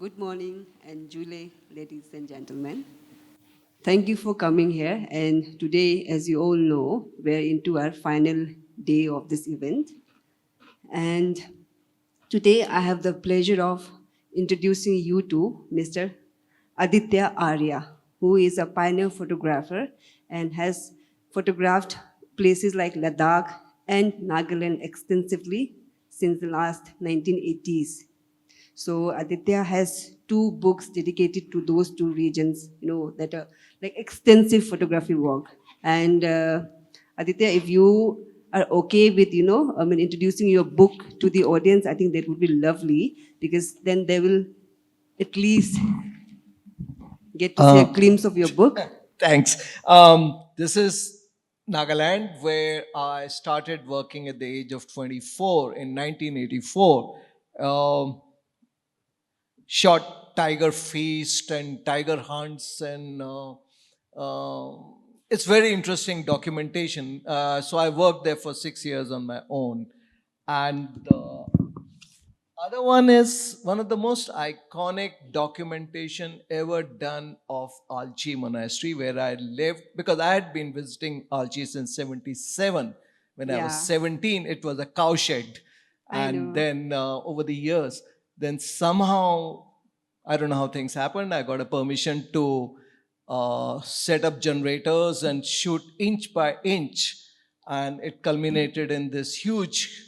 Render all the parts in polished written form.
Good morning and Julie, ladies and gentlemen. Thank you for coming here. And today, as you all know, we're into our final day of this event. And today I have the pleasure of introducing you to Mr. Aditya Arya, who is a pioneer photographer and has photographed places like Ladakh and Nagaland extensively since the last 1980s. So Aditya has two books dedicated to those two regions, that are like extensive photography work. And Aditya, if you are okay with, introducing your book to the audience, I think that would be lovely because then they will at least get to see a glimpse of your book. Thanks. This is Nagaland, where I started working at the age of 24 in 1984. Um, Shot tiger feast and tiger hunts, and it's very interesting documentation. So I worked there for 6 years on my own, and the other one is one of the most iconic documentation ever done of Alchi Monastery, where I lived, because I had been visiting Alchi since 77. When I was Yeah. 17, it was a cowshed. I And know. then over the years, then somehow, I don't know how things happened, I got a permission to set up generators and shoot inch by inch. And it culminated in this huge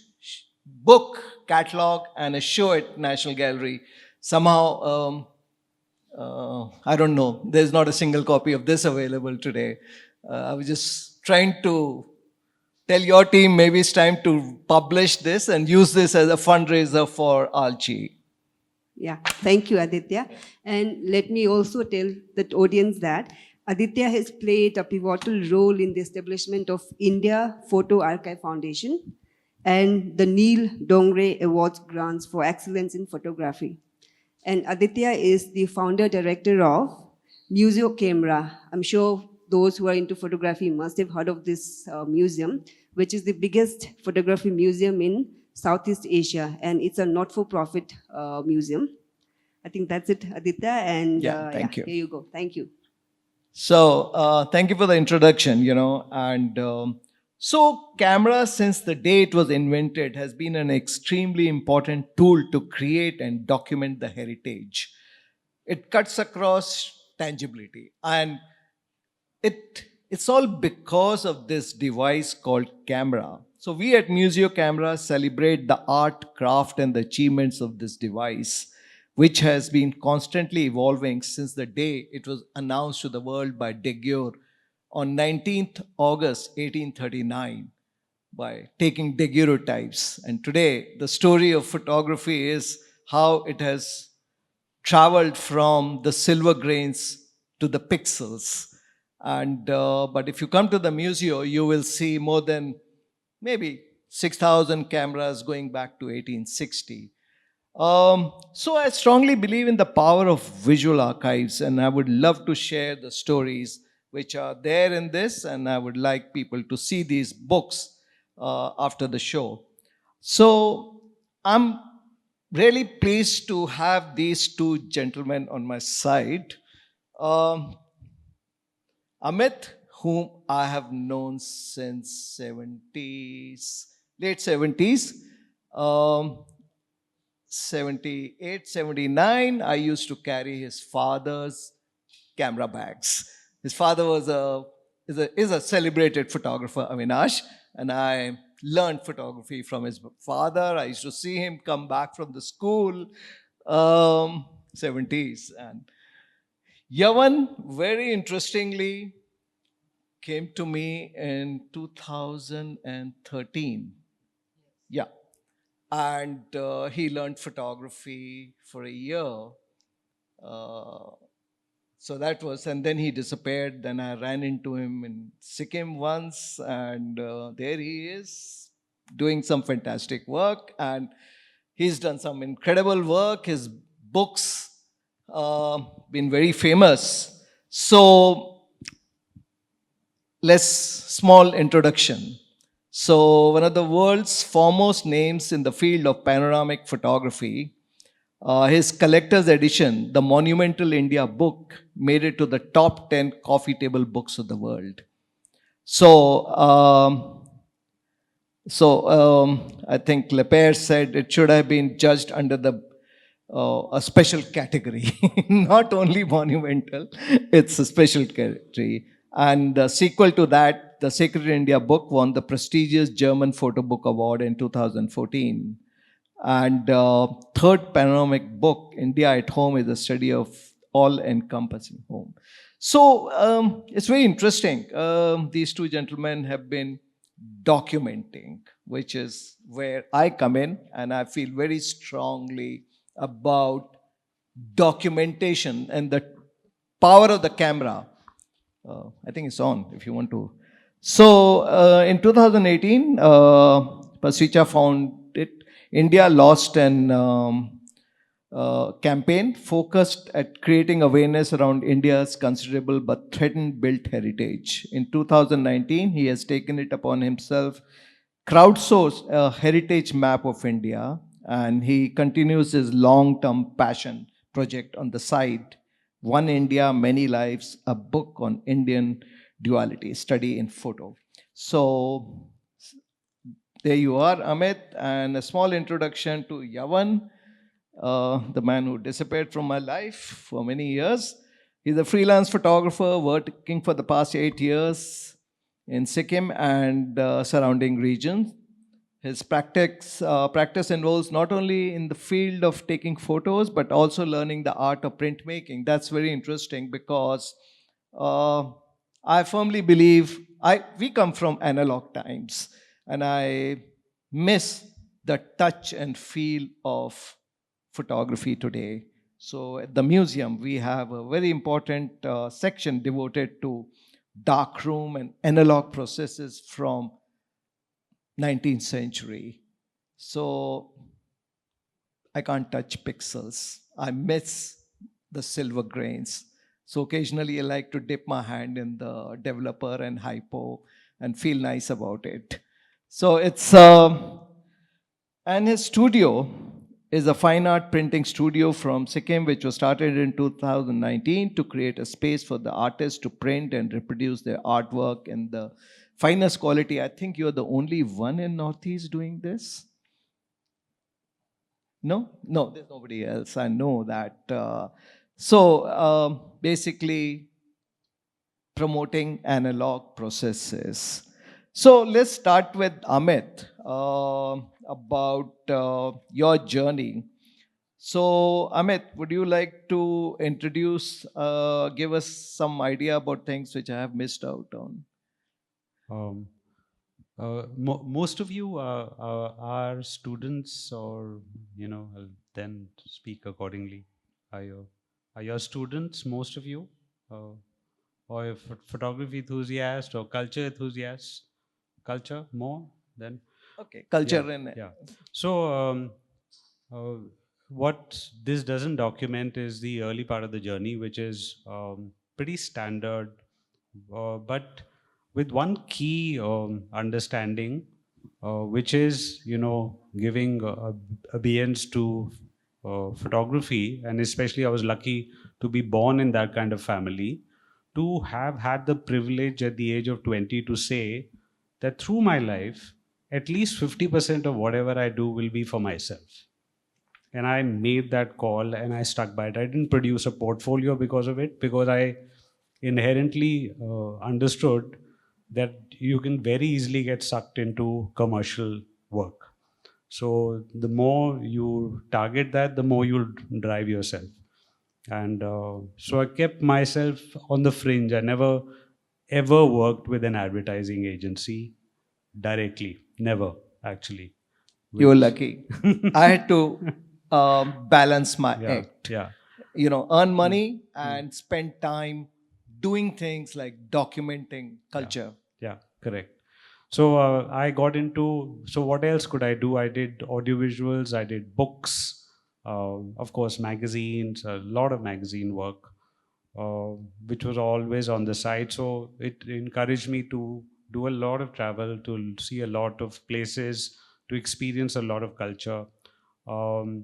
book catalog and a show at National Gallery. Somehow, I don't know, there's not a single copy of this available today. I was just trying to tell your team maybe it's time to publish this and use this as a fundraiser for Alchi. Yeah, thank you, Aditya. And let me also tell the audience that Aditya has played a pivotal role in the establishment of India Photo Archive Foundation and the Neil Dongre Awards grants for excellence in photography. And Aditya is the founder director of Museo Camera. I'm sure those who are into photography must have heard of this museum, which is the biggest photography museum in Southeast Asia, and it's a not-for-profit museum. I think that's it, Aditya, and Thank you. Here you go. Thank you. So, thank you for the introduction, and so camera, since the day it was invented, has been an extremely important tool to create and document the heritage. It cuts across tangibility, and it's all because of this device called camera. So we at Museo Camera celebrate the art, craft, and the achievements of this device, which has been constantly evolving since the day it was announced to the world by Daguerre on 19th August 1839 by taking daguerreotypes. And today, the story of photography is how it has traveled from the silver grains to the pixels. And but if you come to the museum, you will see more than maybe 6,000 cameras going back to 1860. So I strongly believe in the power of visual archives, and I would love to share the stories which are there in this, and I would like people to see these books after the show. So I'm really pleased to have these two gentlemen on my side. Um, Amit, whom I have known since 70s, late 70s. 78, 79, I used to carry his father's camera bags. His father is a celebrated photographer, Avinash, and I learned photography from his father. I used to see him come back from the school, 70s. And Yawan, very interestingly, came to me in 2013. Yeah. And he learned photography for a year. So that was, and then he disappeared. Then I ran into him in Sikkim once, and there he is doing some fantastic work. And he's done some incredible work. His books been very famous. So let's small introduction. So one of the world's foremost names in the field of panoramic photography, His collector's edition, the Monumental India book, made it to the top 10 coffee table books of the world. So, I think Lepere said it should have been judged under a special category, not only monumental, it's a special category. And the sequel to that, the Sacred India book won the prestigious German Photo Book Award in 2014. And third panoramic book, India at Home, is a study of all-encompassing home. So it's very interesting. These two gentlemen have been documenting, which is where I come in, and I feel very strongly about documentation and the power of the camera. I think it's on if you want to. So in 2018, Pasricha found it. India lost an campaign focused at creating awareness around India's considerable but threatened built heritage. In 2019, he has taken it upon himself crowdsource a heritage map of India, and he continues his long-term passion project on the side, One India, Many Lives, a book on Indian duality, study in photo. So there you are, Amit, and a small introduction to Yawan, the man who disappeared from my life for many years. He's a freelance photographer working for the past 8 years in Sikkim and surrounding regions. His practice involves not only in the field of taking photos, but also learning the art of printmaking. That's very interesting because uh, I firmly believe we come from analog times, and I miss the touch and feel of photography today. So at the museum, we have a very important section devoted to darkroom and analog processes from 19th century. So I can't touch pixels. I miss the silver grains. So occasionally I like to dip my hand in the developer and hypo and feel nice about it. So it's, and his studio is a fine art printing studio from Sikkim, which was started in 2019 to create a space for the artists to print and reproduce their artwork in the finest quality. I think you're the only one in Northeast doing this. No, no, there's nobody else. I know that. Basically, promoting analog processes. So let's start with Amit about your journey. So, Amit, would you like to introduce, give us some idea about things which I have missed out on? Um, Most of you are students, or I'll then speak accordingly. Are your students, most of you, or a photography enthusiast or culture enthusiast? Culture more than Okay, culture yeah, and yeah. So uh, what this doesn't document is the early part of the journey, which is pretty standard, but with one key understanding, which is giving abeyance to photography, and especially I was lucky to be born in that kind of family, to have had the privilege at the age of 20 to say that through my life, at least 50% of whatever I do will be for myself. And I made that call and I stuck by it. I didn't produce a portfolio because of it, because I inherently understood that you can very easily get sucked into commercial work. So the more you target that, the more you'll drive yourself. And so I kept myself on the fringe. I never ever worked with an advertising agency directly. Never, actually. you're Which lucky. I had to balance my yeah, act. yeah. Earn money and spend time doing things like documenting Yeah, culture. yeah, correct. So I got into. So what else could I do? I did audiovisuals. I did books. Of course, magazines. A lot of magazine work, uh, which was always on the side. So it encouraged me to do a lot of travel, to see a lot of places, to experience a lot of culture. Um,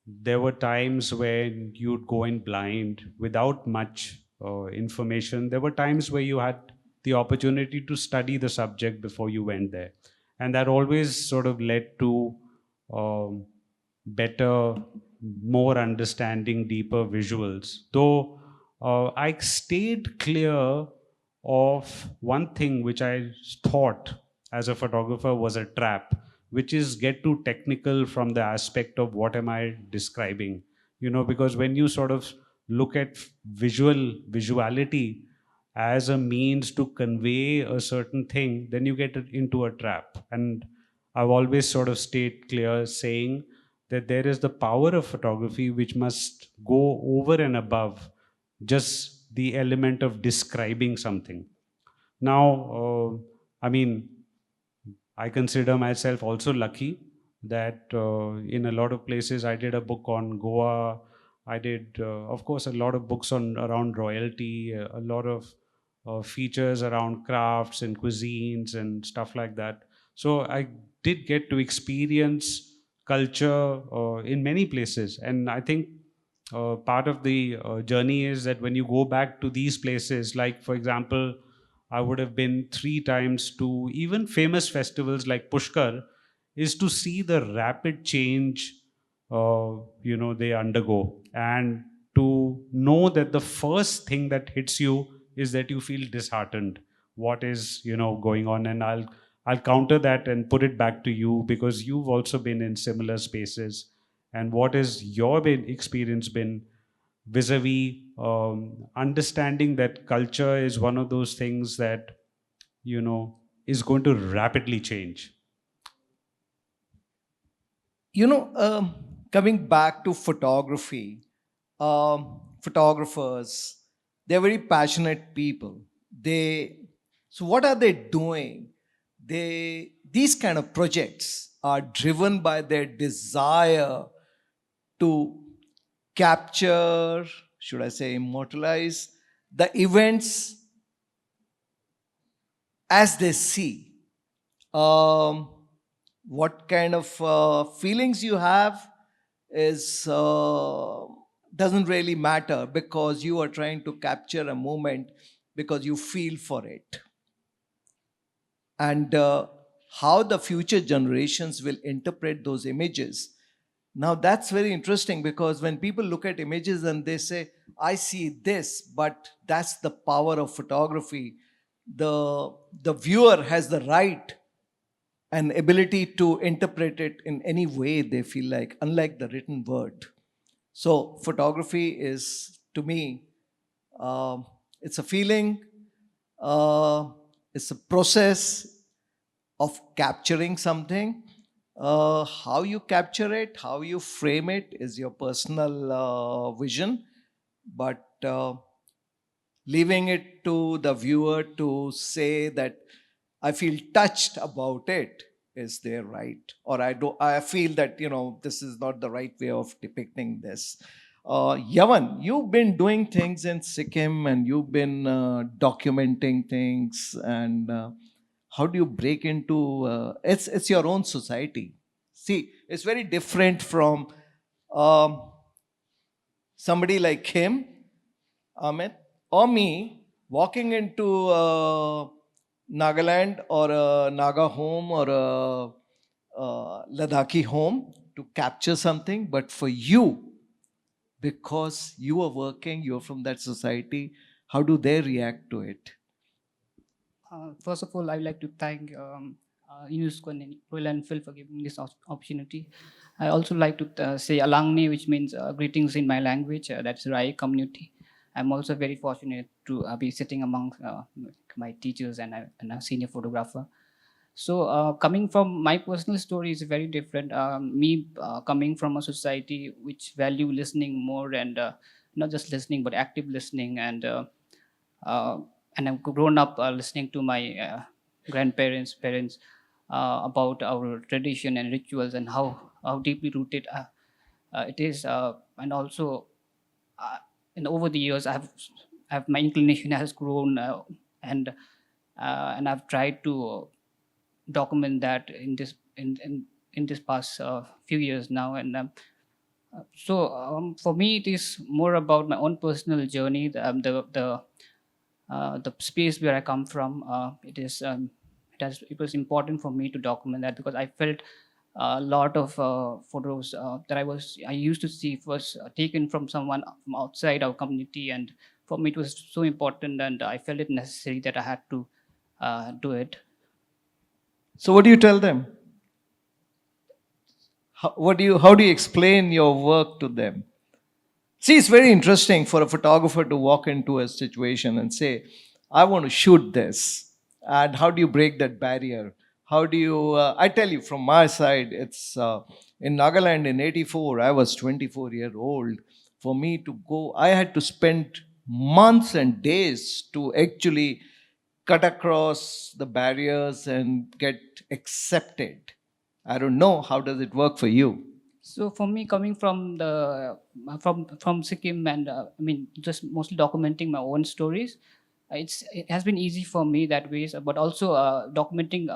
there were times when you'd go in blind without much information. There were times where you had the opportunity to study the subject before you went there. And that always sort of led to um, better, more understanding, deeper visuals. Though I stayed clear of one thing which I thought as a photographer was a trap, which is get too technical from the aspect of what am I describing. Because when you sort of look at visuality as a means to convey a certain thing, then you get into a trap. And I've always sort of stayed clear saying that there is the power of photography which must go over and above just the element of describing something. Now, I mean, I consider myself also lucky that in a lot of places I did a book on Goa. I did, of course, a lot of books on around royalty, a lot of features around crafts and cuisines and stuff like that. So I did get to experience culture in many places, and I think part of the journey is that when you go back to these places, like for example, I would have been 3 times to even famous festivals like Pushkar, is to see the rapid change they undergo, and to know that the first thing that hits you is that you feel disheartened. What is going on? And I'll counter that and put it back to you, because you've also been in similar spaces. And what is your experience been vis-a-vis understanding that culture is one of those things that is going to rapidly change? Coming back to photography, photographers, they're very passionate people. So what are they doing? These kind of projects are driven by their desire to capture, should I say, immortalize the events as they see. What kind of feelings you have is doesn't really matter, because you are trying to capture a moment because you feel for it. And how the future generations will interpret those images. Now that's very interesting, because when people look at images and they say, I see this, but that's the power of photography. The viewer has the right and ability to interpret it in any way they feel like, unlike the written word. So photography is, to me, it's a feeling, it's a process of capturing something. How you capture it, how you frame it is your personal vision, but leaving it to the viewer to say that I feel touched about it is their right, or I feel that this is not the right way of depicting this. Yawan, you've been doing things in Sikkim, and you've been documenting things, and how do you break into it's your own society. See, it's very different from um, somebody like him, Amit, or me, walking into Nagaland or a Naga home or a Ladakhi home to capture something. But for you, because you are working, you're from that society, how do they react to it? First of all, I would like to thank UNESCO and Royal Enfield for giving this opportunity. I also like to say Alangni, which means greetings in my language. That's Rai community. I'm also very fortunate to be sitting among my teachers and a senior photographer. So coming from my personal story is very different. Me coming from a society which value listening more, and not just listening but active listening, uh, and I've grown up listening to my grandparents, parents about our tradition and rituals, and how deeply rooted it is. And also, uh, and over the years, I've my inclination has grown, and I've tried to document that in this past few years now, and For me, it is more about my own personal journey. The space where I come from. It was important for me to document that because I felt a lot of photos that I used to see was taken from someone from outside our community, and for me it was so important, and I felt it necessary that I had to do it. So what do you tell them? How do you explain your work to them? See, it's very interesting for a photographer to walk into a situation and say, I want to shoot this. And how do you break that barrier? How do you, I tell you from my side, it's in Nagaland in 84, I was 24-year-old. For me to go, I had to spend months and days to actually cut across the barriers and get accepted. I don't know, how does it work for you? So for me, coming from the from Sikkim, and I mean just mostly documenting my own stories, it has been easy for me that way. But also documenting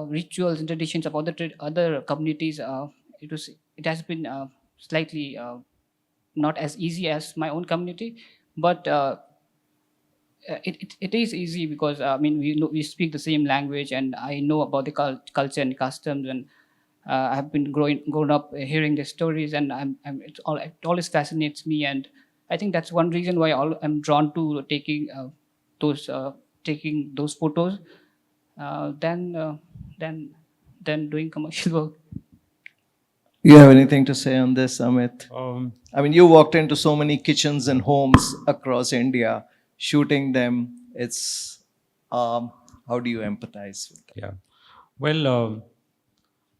rituals and traditions of other communities. It has been slightly not as easy as my own community, but it is easy because I mean we speak the same language, and I know about the culture and customs, and I have been grown up hearing their stories, and it always fascinates me, and I think that's one reason why I'm drawn to those taking those photos than than doing commercial work. You have anything to say on this, Amit? Um, I mean, you walked into so many kitchens and homes across India, shooting them. It's how do you empathize with that? yeah. Well,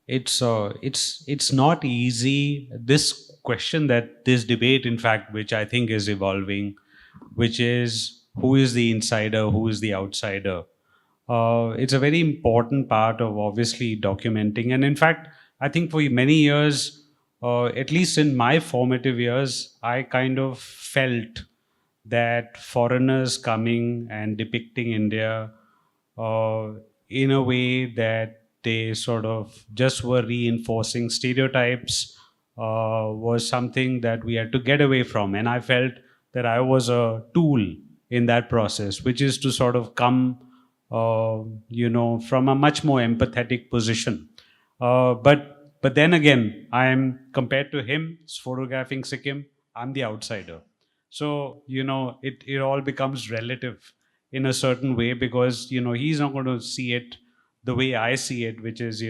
it's not easy. This question, that this debate, in fact, which I think is evolving, which is who is the insider, who is the outsider. It's a very important part of obviously documenting, and in fact, I think for many years, at least in my formative years, I kind of felt that foreigners coming and depicting India uh, in a way that they sort of just were reinforcing stereotypes was something that we had to get away from. And I felt that I was a tool in that process, which is to sort of come, from a much more empathetic position. But then again, I am compared to him photographing Sikkim. I'm the outsider. So, it all becomes relative in a certain way because, he's not going to see it the way I see it, which is,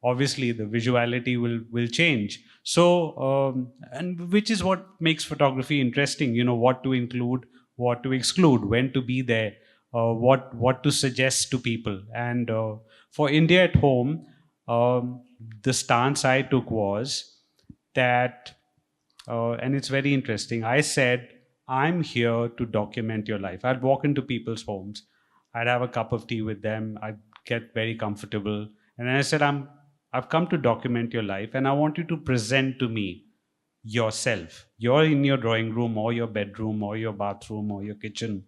obviously the visuality will change. So, and which is what makes photography interesting, what to include, what to exclude, when to be there, what to suggest to people. And for India at Home, the stance I took was that and it's very interesting. I said, I'm here to document your life. I'd walk into people's homes, I'd have a cup of tea with them, I'd get very comfortable. And then I said, I've come to document your life, and I want you to present to me yourself. You're in your drawing room or your bedroom or your bathroom or your kitchen.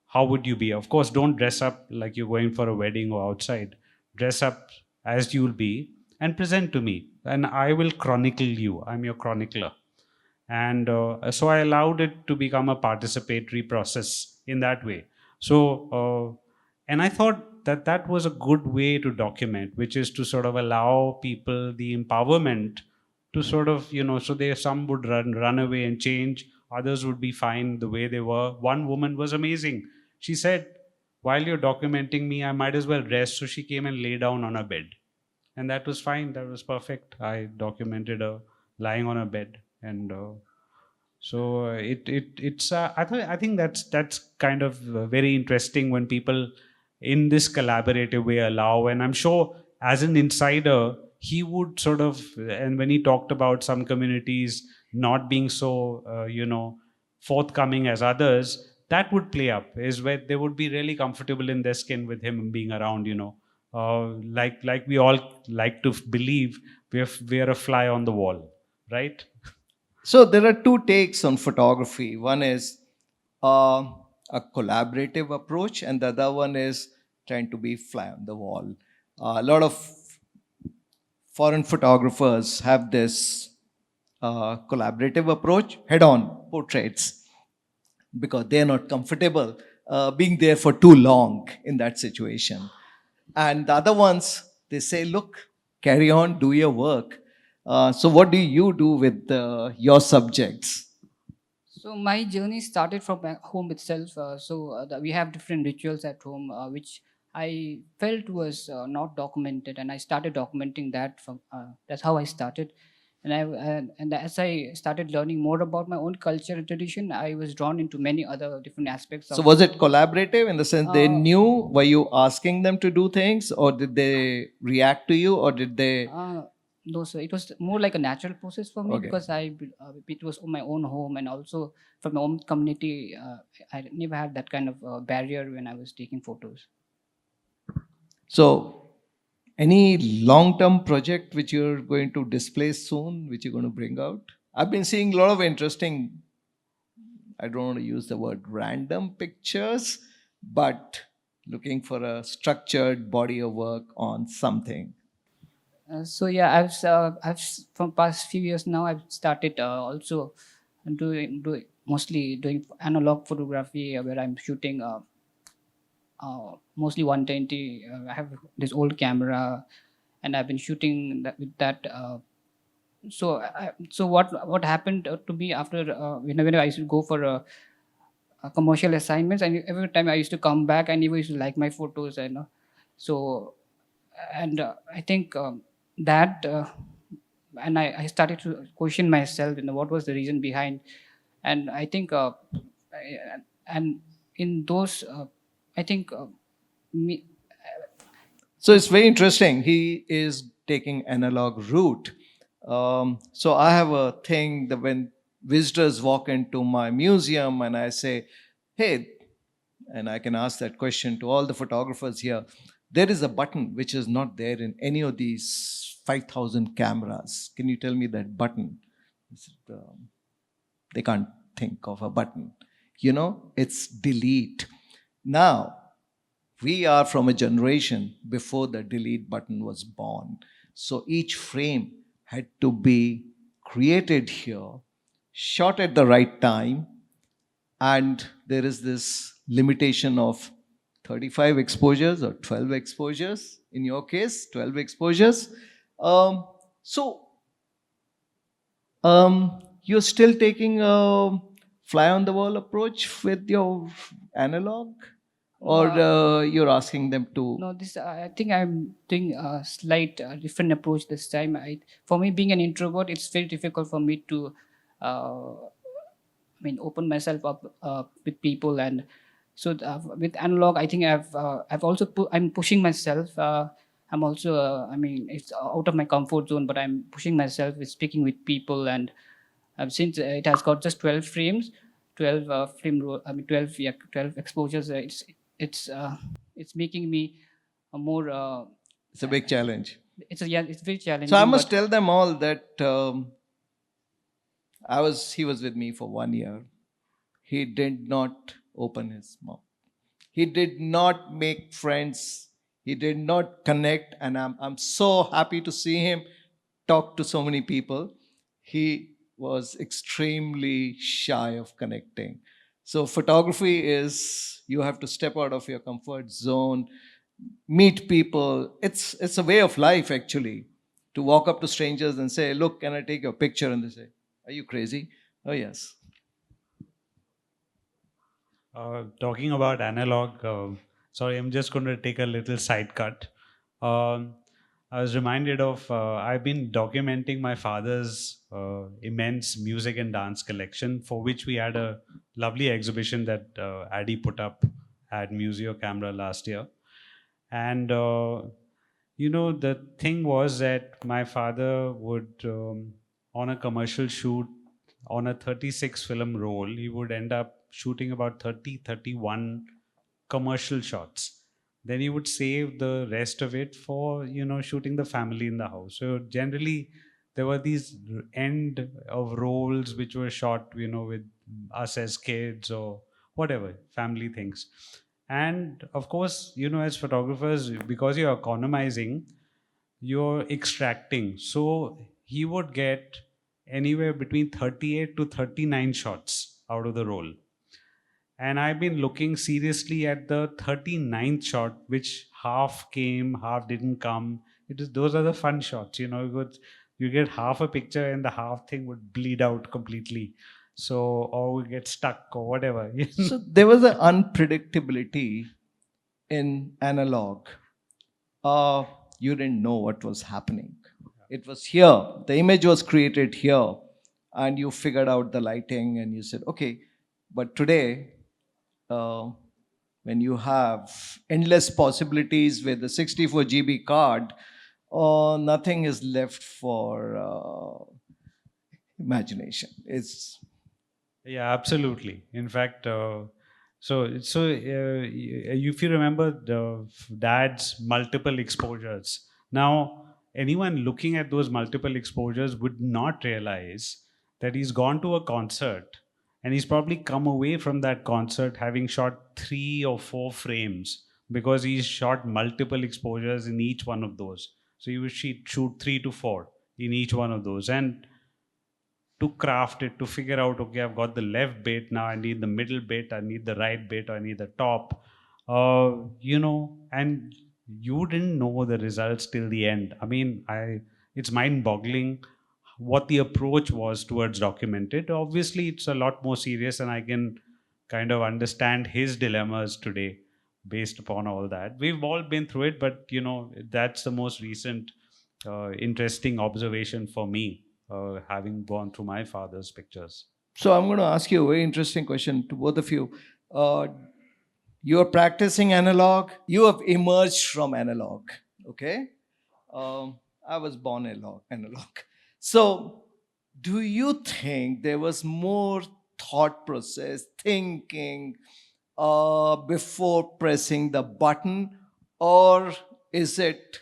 How would you be? Of course, don't dress up like you're going for a wedding or outside. Dress up as you'll be and present to me, and I will chronicle you. I'm your chronicler. And so I allowed it to become a participatory process in that way. And I thought that that was a good way to document, which is to sort of allow people the empowerment to sort of, so some would run away and change, others would be fine the way they were. One woman was amazing. She said, while you're documenting me, I might as well rest. So she came and lay down on her bed, and that was fine. That was perfect. I documented her lying on her bed, and it's I think that's kind of very interesting when people in this collaborative way allow. And I'm sure as an insider, he would sort of, and when he talked about some communities not being so forthcoming as others, that would play up, is where they would be really comfortable in their skin with him being around, like we all like to believe we're a fly on the wall, right? So there are two takes on photography. One is a collaborative approach, and the other one is trying to be fly on the wall. A lot of foreign photographers have this collaborative approach, head-on portraits, because they're not comfortable being there for too long in that situation. And the other ones, they say, look, carry on, do your work. So what do you do with your subjects? So my journey started from my home itself. We have different rituals at home, which I felt was not documented, and I started documenting that. That's how I started, and as I started learning more about my own culture and tradition, I was drawn into many other different aspects So of. was it collaborative in the sense they Uh, knew? Were you asking them to do things, or did they react to you, or did they? no, sir. It was more like a natural process for me Okay. because it was my own home, and also from my own community. I never had that kind of barrier when I was taking photos. So, any long-term project which you're going to display soon, which you're going to bring out? I've been seeing a lot of interesting, I don't want to use the word random pictures, but looking for a structured body of work on something. From past few years now I've started also doing mostly doing analog photography where I'm shooting mostly 120. I have this old camera, and I've been shooting with that. So what happened to me after whenever I used to go for commercial assignments, and every time I used to come back, I never used to like my photos, and so and I think that and I started to question myself, what was the reason behind, and I think and in those I think me, So it's very interesting. He is taking analog route. So I have a thing that when visitors walk into my museum and I say, hey, and I can ask that question to all the photographers here, there is a button which is not there in any of these 5,000 cameras. Can you tell me that button? They can't think of a button. It's delete. Now, we are from a generation before the delete button was born. So each frame had to be created here, shot at the right time, and there is this limitation of 35 exposures or 12 exposures. In your case, 12 exposures. So you're still taking a fly on the wall approach with your analog? Or you're asking them to? no, this I think I'm doing a slight different approach this time. For me, being an introvert, it's very difficult for me to open myself up with people, and so with analog, I think I've also I'm pushing myself. I'm also it's out of my comfort zone, but I'm pushing myself with speaking with people, and since it has got just 12 frames, 12 I mean 12, yeah, 12 exposures. It's making me a more. It's a big challenge. It's very challenging. So I must but tell them all that he was with me for 1 year. He did not open his mouth. He did not make friends. He did not connect. And I'm so happy to see him talk to so many people. He was extremely shy of connecting. So photography is, you have to step out of your comfort zone, meet people. It's a way of life, actually, to walk up to strangers and say, look, can I take your picture? And they say, are you crazy? Oh, yes. Talking about analog, sorry, I'm just going to take a little side cut. I was reminded of, I've been documenting my father's immense music and dance collection, for which we had a lovely exhibition that Addy put up at Museo Camera last year. And, the thing was that my father would, on a commercial shoot, on a 36 film roll, he would end up shooting about 31 commercial shots. Then he would save the rest of it for, shooting the family in the house. So generally, there were these end of rolls which were shot, with us as kids or whatever, family things. And of course, as photographers, because you're economizing, you're extracting. So he would get anywhere between 38 to 39 shots out of the roll. And I've been looking seriously at the 39th shot, which half came, half didn't come. Those are the fun shots, you get half a picture and the half thing would bleed out completely. So, or we get stuck or whatever. So there was an unpredictability in analog. You didn't know what was happening. It was here. The image was created here, and you figured out the lighting, and you said, okay. But today, when you have endless possibilities with the 64 GB card, nothing is left for imagination. It's Yeah, absolutely. In fact, if you remember the dad's multiple exposures, now anyone looking at those multiple exposures would not realize that he's gone to a concert and he's probably come away from that concert having shot 3 or 4 frames because he's shot multiple exposures in each one of those. So you would shoot 3 to 4 in each one of those. And to craft it, to figure out, okay, I've got the left bit, now I need the middle bit, I need the right bit, I need the top, and you didn't know the results till the end. I mean, it's mind boggling what the approach was towards documented. Obviously, it's a lot more serious, and I can kind of understand his dilemmas today based upon all that. We've all been through it, but that's the most recent interesting observation for me, having gone through my father's pictures. So I'm going to ask you a very interesting question to both of you. You're practicing analog. You have emerged from analog. Okay. I was born analog. So, do you think there was more thought process, thinking before pressing the button, or is it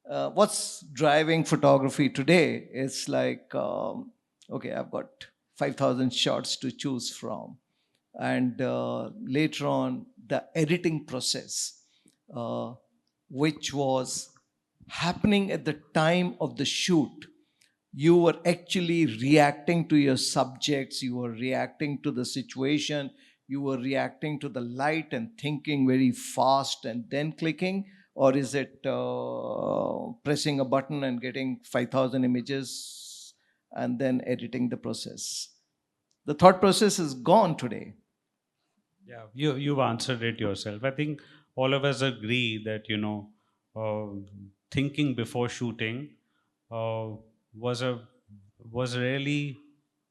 what's driving photography today? It's like, okay, I've got 5,000 shots to choose from. And later on, the editing process, which was happening at the time of the shoot, you were actually reacting to your subjects, you were reacting to the situation, you were reacting to the light and thinking very fast and then clicking? Or is it pressing a button and getting 5,000 images and then editing the process? The thought process is gone today. Yeah, you've answered it yourself. I think all of us agree that thinking before shooting uh, was really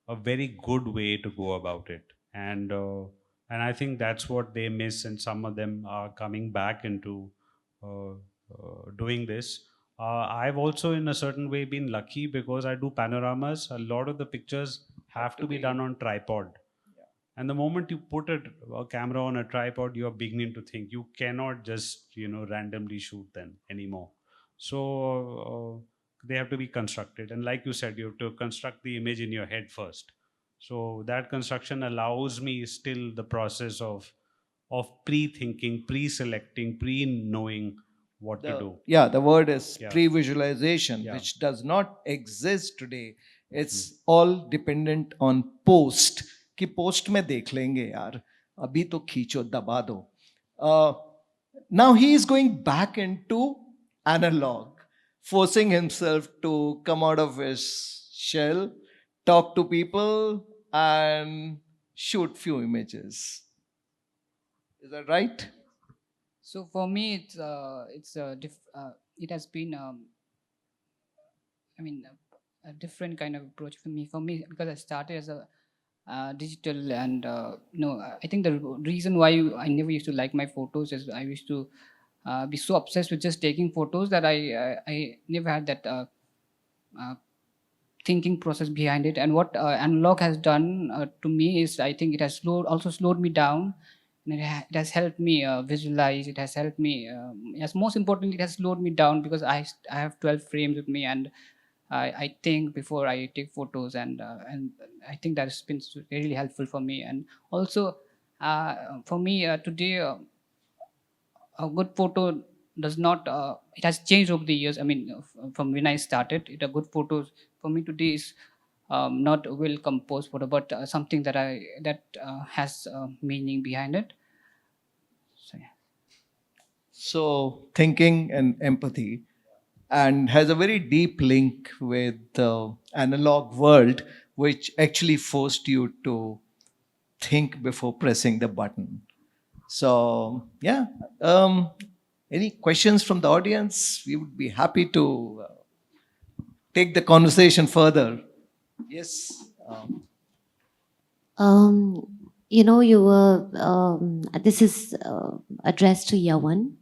a very good way to go about it, and I think that's what they miss, and some of them are coming back into doing this. I've also, in a certain way, been lucky because I do panoramas. A lot of the pictures have to be done on tripod. And the moment you put a camera on a tripod, you are beginning to think. You cannot just, randomly shoot them anymore. So they have to be constructed. And like you said, you have to construct the image in your head first. So that construction allows me still the process of pre-thinking, pre-selecting, pre-knowing what to do. Yeah, the word is Yeah. pre-visualization, Yeah. which does not exist today. It's all dependent on post. कि post में देख लेंगे यार, अभी तो खींचो दबा दो. Now he is going back into analog, forcing himself to come out of his shell, talk to people, and shoot few images. Is that right? So for me, it has been a different kind of approach for me. For me, because I started as a digital, and I think the reason why I never used to like my photos is I used to be so obsessed with just taking photos that I never had that thinking process behind it. And what analog has done to me is, I think it has slowed me down, and it has helped me visualize. It has helped me. Yes, most importantly, it has slowed me down because I have 12 frames with me, and I think before I take photos, and I think that has been really helpful for me. And also, for me today, a good photo does not. It has changed over the years. I mean, from when I started, a good photo for me today is not well composed photo, but something that has meaning behind it. So yeah. So, thinking and empathy, and has a very deep link with the analog world, which actually forced you to think before pressing the button. So, yeah. Um, any questions from the audience? We would be happy to take the conversation further. Yes. You were, this is addressed to Yawan.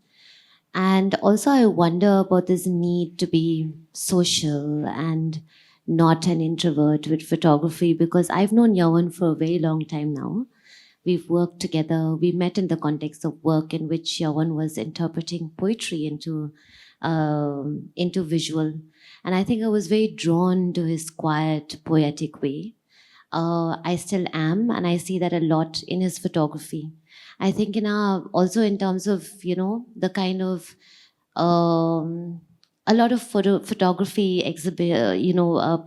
And also, I wonder about this need to be social and not an introvert with photography, because I've known Yawan for a very long time now. We've worked together. We met in the context of work in which Yawan was interpreting poetry into visual. And I think I was very drawn to his quiet, poetic way. I still am, and I see that a lot in his photography. I think also in terms of the kind of a lot of photography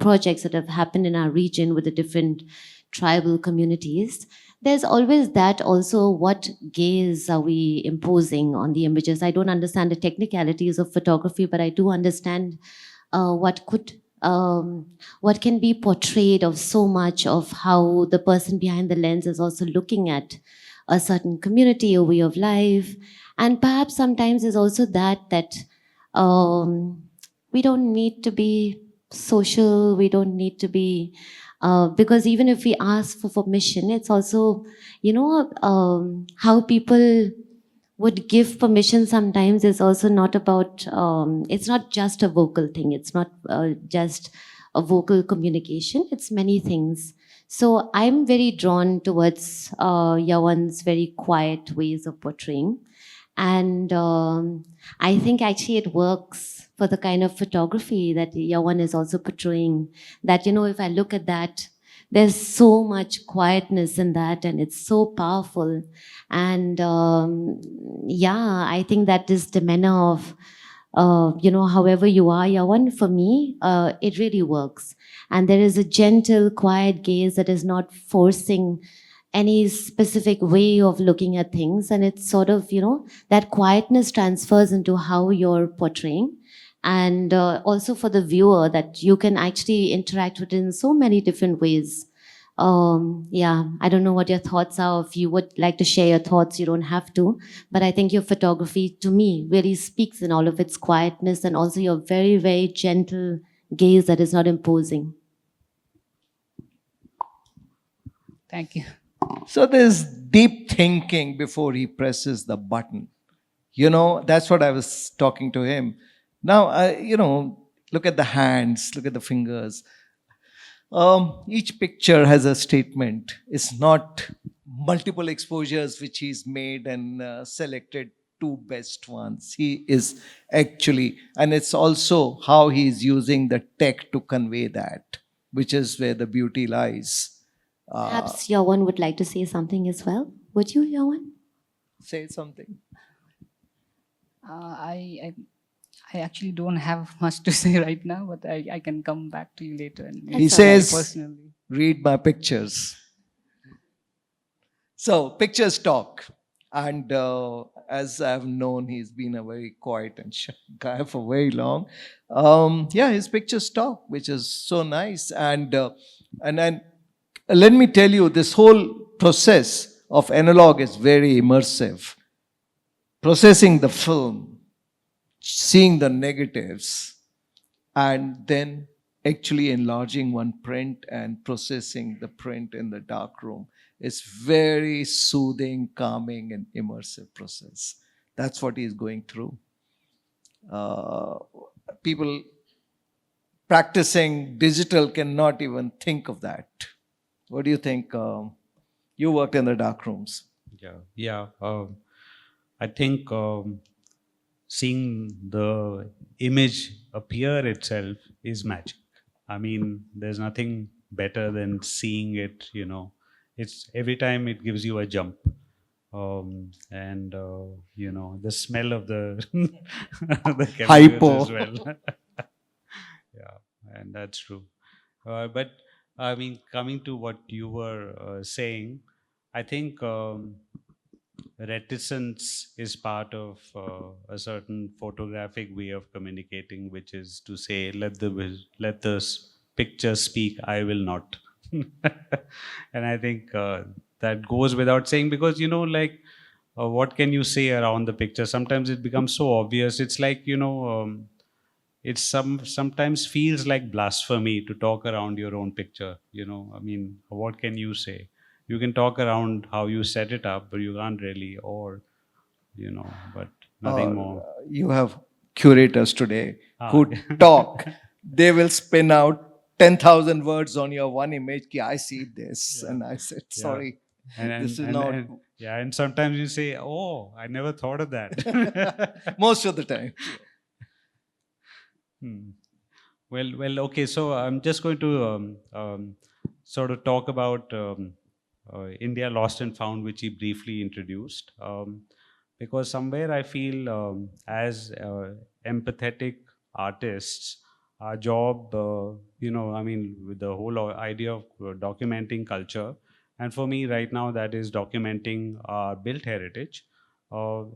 projects that have happened in our region with the different tribal communities. There's always that also, what gaze are we imposing on the images? I don't understand the technicalities of photography, but I do understand what can be portrayed of so much of how the person behind the lens is also looking at a certain community, a way of life. And perhaps sometimes is also that we don't need to be social, we don't need to be, because even if we ask for permission, it's also, how people would give permission sometimes is also not about, it's not just a vocal thing, it's not just a vocal communication, it's many things. So I'm very drawn towards Yawan's very quiet ways of portraying. And I think actually it works for the kind of photography that Yawan is also portraying. That, if I look at that, there's so much quietness in that, and it's so powerful. And I think that this demeanor of, however you are, Yawan, for me, it really works. And there is a gentle, quiet gaze that is not forcing any specific way of looking at things. And it's sort of, that quietness transfers into how you're portraying. And also for the viewer, that you can actually interact with it in so many different ways. I don't know what your thoughts are. If you would like to share your thoughts, you don't have to. But I think your photography, to me, really speaks in all of its quietness, and also your very, very gentle gaze that is not imposing. Thank you. So there's deep thinking before he presses the button. That's what I was talking to him. Now, look at the hands, look at the fingers. Each picture has a statement. It's not multiple exposures which he's made and selected two best ones. He is actually, and it's also how he's using the tech to convey that, which is where the beauty lies. Perhaps Yawan would like to say something as well. Would you, Yawan? Say something. I actually don't have much to say right now, but I can come back to you later. And He says, personally, read my pictures. So, pictures talk. And as I've known, he's been a very quiet and shy guy for very long. His pictures talk, which is so nice. And then let me tell you, this whole process of analog is very immersive. Processing the film, seeing the negatives, and then actually enlarging one print and processing the print in the dark room. It's very soothing, calming, and immersive process. That's what he's going through. People practicing digital cannot even think of that. What do you think? You worked in the dark rooms. Yeah. I think seeing the image appear itself is magic. I mean, there's nothing better than seeing it, It's every time it gives you a jump. The smell of the, the chemicals Hypo. as well. Yeah, and that's true. But I mean, coming to what you were saying, I think reticence is part of a certain photographic way of communicating, which is to say, let the picture speak. I will not. And I think that goes without saying, because like what can you say around the picture? Sometimes it becomes so obvious. It's like it's sometimes feels like blasphemy to talk around your own picture. I mean, what can you say? You can talk around how you set it up, but you can't really, or but nothing Or more. you have curators today Ah, who talk. They will spin out 10,000 words on your one image. Ki, I see this. yeah, And I said, yeah. sorry, and this and, is and not and yeah, and sometimes you say, oh, I never thought of that. most of the time. Hmm. Well, okay. So I'm just going to sort of talk about India Lost and Found, which he briefly introduced, because somewhere I feel as empathetic artists, our job, I mean, with the whole idea of documenting culture, and for me right now, that is documenting our built heritage,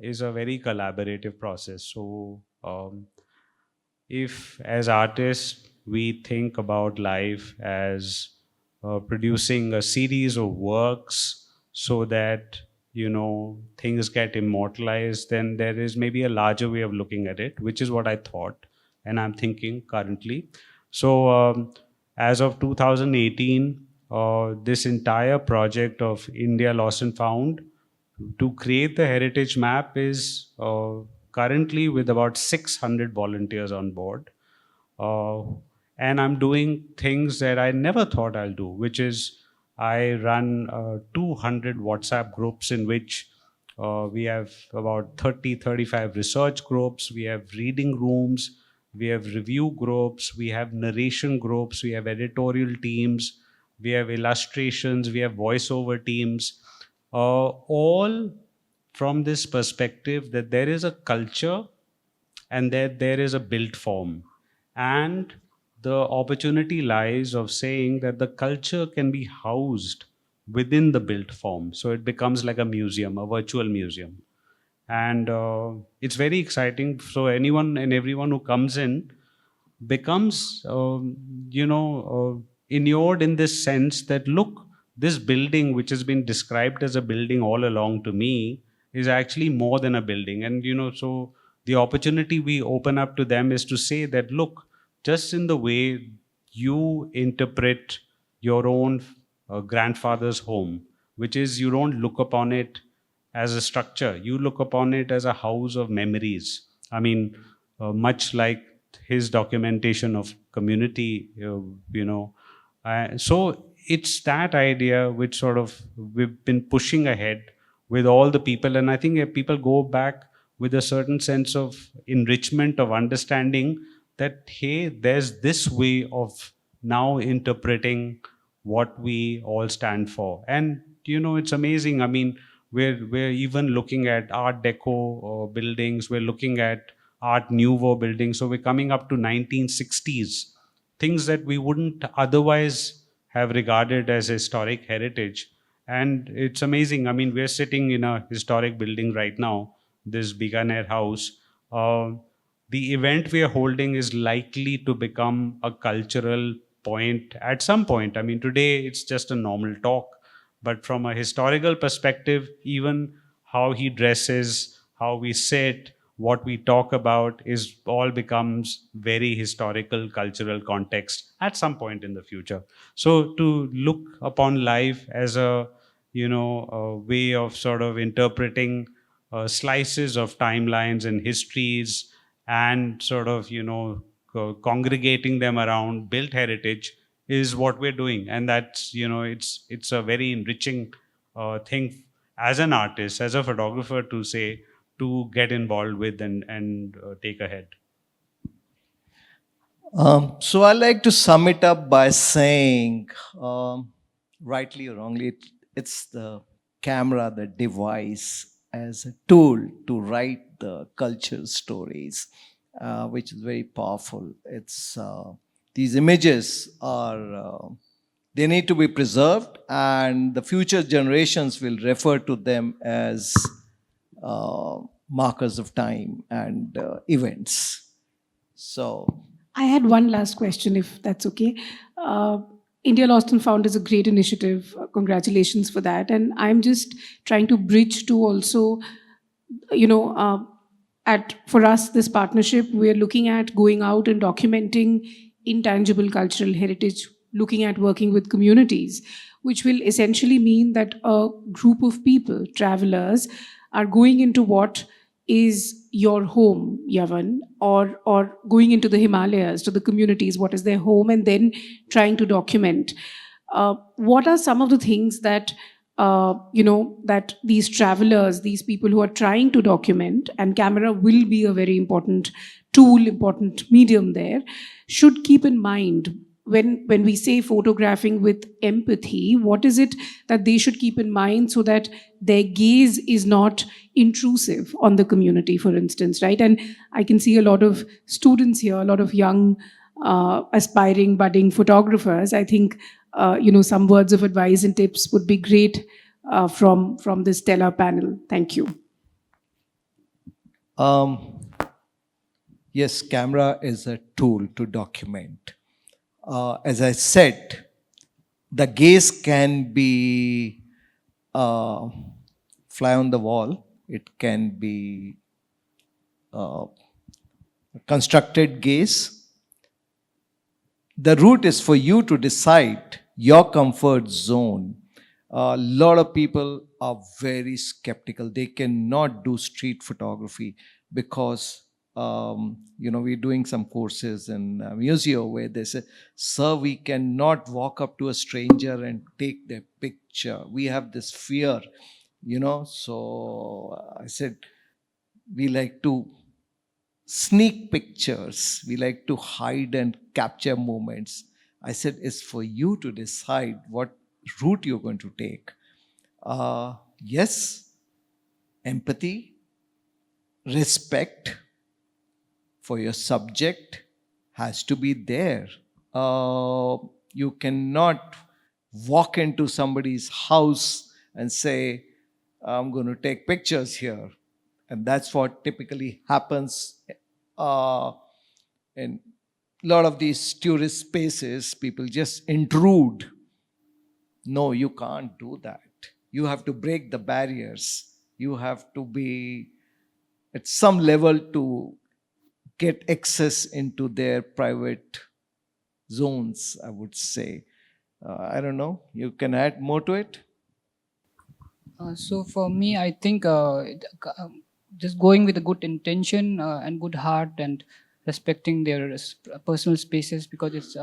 is a very collaborative process. So. If as artists we think about life as producing a series of works so that things get immortalized, then there is maybe a larger way of looking at it, which is what I thought and I'm thinking currently. So as of 2018, this entire project of India Lost and Found to create the heritage map is currently with about 600 volunteers on board. Uh, and I'm doing things that I never thought I'll do, which is I run 200 WhatsApp groups in which we have about 30, 35 research groups, we have reading rooms, we have review groups, we have narration groups, we have editorial teams, we have illustrations, we have voiceover teams, all from this perspective that there is a culture and that there is a built form. And the opportunity lies of saying that the culture can be housed within the built form. So it becomes like a museum, a virtual museum. And it's very exciting. So anyone and everyone who comes in becomes, inured in this sense that, look, this building, which has been described as a building all along to me, is actually more than a building. And, so the opportunity we open up to them is to say that, look, just in the way you interpret your own grandfather's home, which is you don't look upon it as a structure, you look upon it as a house of memories. I mean, much like his documentation of community, so it's that idea which sort of we've been pushing ahead with all the people. And I think if people go back with a certain sense of enrichment of understanding that, hey, there's this way of now interpreting what we all stand for. And it's amazing. I mean, we're even looking at art deco buildings, we're looking at art nouveau buildings, so we're coming up to 1960s, things that we wouldn't otherwise have regarded as historic heritage. And it's amazing. I mean, we're sitting in a historic building right now, this Bikaner house. Uh, the event we are holding is likely to become a cultural point at some point. I mean, today it's just a normal talk, but from a historical perspective, even how he dresses, how we sit, what we talk about is all becomes very historical cultural context at some point in the future. So to look upon life as a way of sort of interpreting slices of timelines and histories, and sort of congregating them around built heritage is what we're doing. And that's it's a very enriching thing as an artist, as a photographer, to say, to get involved with and take ahead. So I like to sum it up by saying, rightly or wrongly, it's the camera, the device, as a tool to write the culture stories, which is very powerful. It's these images are they need to be preserved, and the future generations will refer to them as markers of time and events. So, I had one last question, if that's okay. India Lost and Found is a great initiative. Congratulations for that. And I'm just trying to bridge to also, at for us this partnership, we're looking at going out and documenting intangible cultural heritage, looking at working with communities, which will essentially mean that a group of people, travelers, are going into what is your home, Yavan, or going into the Himalayas to the communities, what is their home, and then trying to document. What are some of the things that that these travelers, these people who are trying to document, and camera will be a very important tool, important medium there, should keep in mind when we say photographing with empathy? What is it that they should keep in mind so that their gaze is not intrusive on the community, for instance, right? And I can see a lot of students here, a lot of young aspiring budding photographers. I think some words of advice and tips would be great from this stellar panel. Thank you. Yes, camera is a tool to document. As I said, the gaze can be fly on the wall. It can be constructed gaze. The route is for you to decide your comfort zone. A lot of people are very skeptical. They cannot do street photography because we're doing some courses in Museo where they say, sir, we cannot walk up to a stranger and take their picture. We have this fear, So I said, we like to sneak pictures. We like to hide and capture moments. I said, it's for you to decide what route you're going to take. Yes, empathy, respect for your subject has to be there. You cannot walk into somebody's house and say, I'm going to take pictures here. And that's what typically happens in a lot of these tourist spaces. People just intrude. No, you can't do that. You have to break the barriers. You have to be at some level to get access into their private zones, I would say. I don't know. You can add more to it? So for me, I think just going with a good intention and good heart and respecting their personal spaces, because it's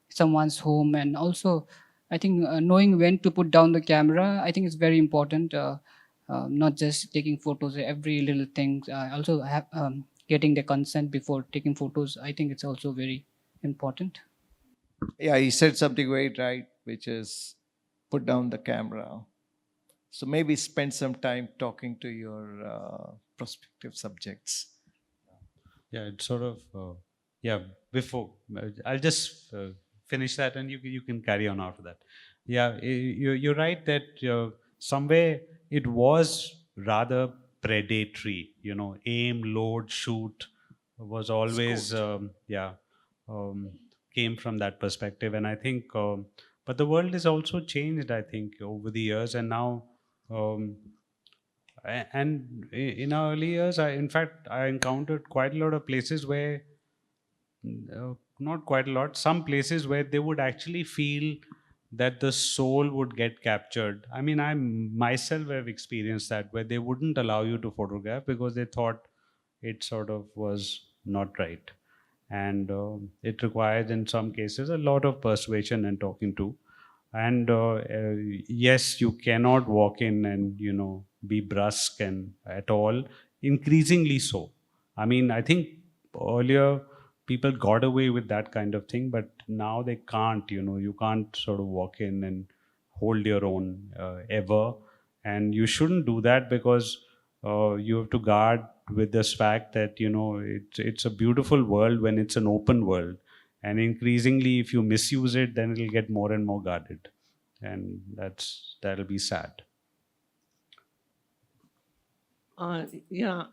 someone's home. And also, I think knowing when to put down the camera, I think it's very important. Not just taking photos, every little thing. Also have, getting the consent before taking photos. I think it's also very important. Yeah, he said something very right, which is put down the camera. So maybe spend some time talking to your prospective subjects. Yeah, it's sort of, before, I'll just finish that and you can carry on after that. Yeah, you're right that somewhere it was rather predatory, aim, load, shoot was always, came from that perspective. And I think, but the world has also changed, I think, over the years. And now, and in our early years, I encountered quite a lot of places where, not quite a lot, some places where they would actually feel that the soul would get captured. I mean, I myself have experienced that, where they wouldn't allow you to photograph because they thought it sort of was not right. And it requires, in some cases, a lot of persuasion and talking to. And yes, you cannot walk in and be brusque and at all, increasingly so. I mean, I think earlier people got away with that kind of thing, but now they can't. You can't sort of walk in and hold your own ever. And you shouldn't do that, because you have to guard with this fact that it's a beautiful world when it's an open world. And increasingly, if you misuse it, then it'll get more and more guarded. And that'll be sad. Yeah,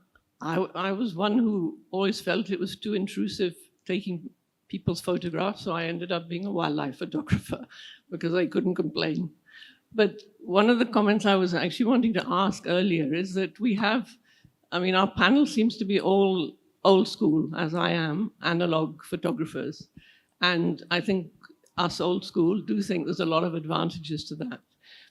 I was one who always felt it was too intrusive taking people's photographs, so I ended up being a wildlife photographer because I couldn't complain. But one of the comments I was actually wanting to ask earlier is that we have, I mean, our panel seems to be all old school, as I am, analog photographers. And I think us old school do think there's a lot of advantages to that.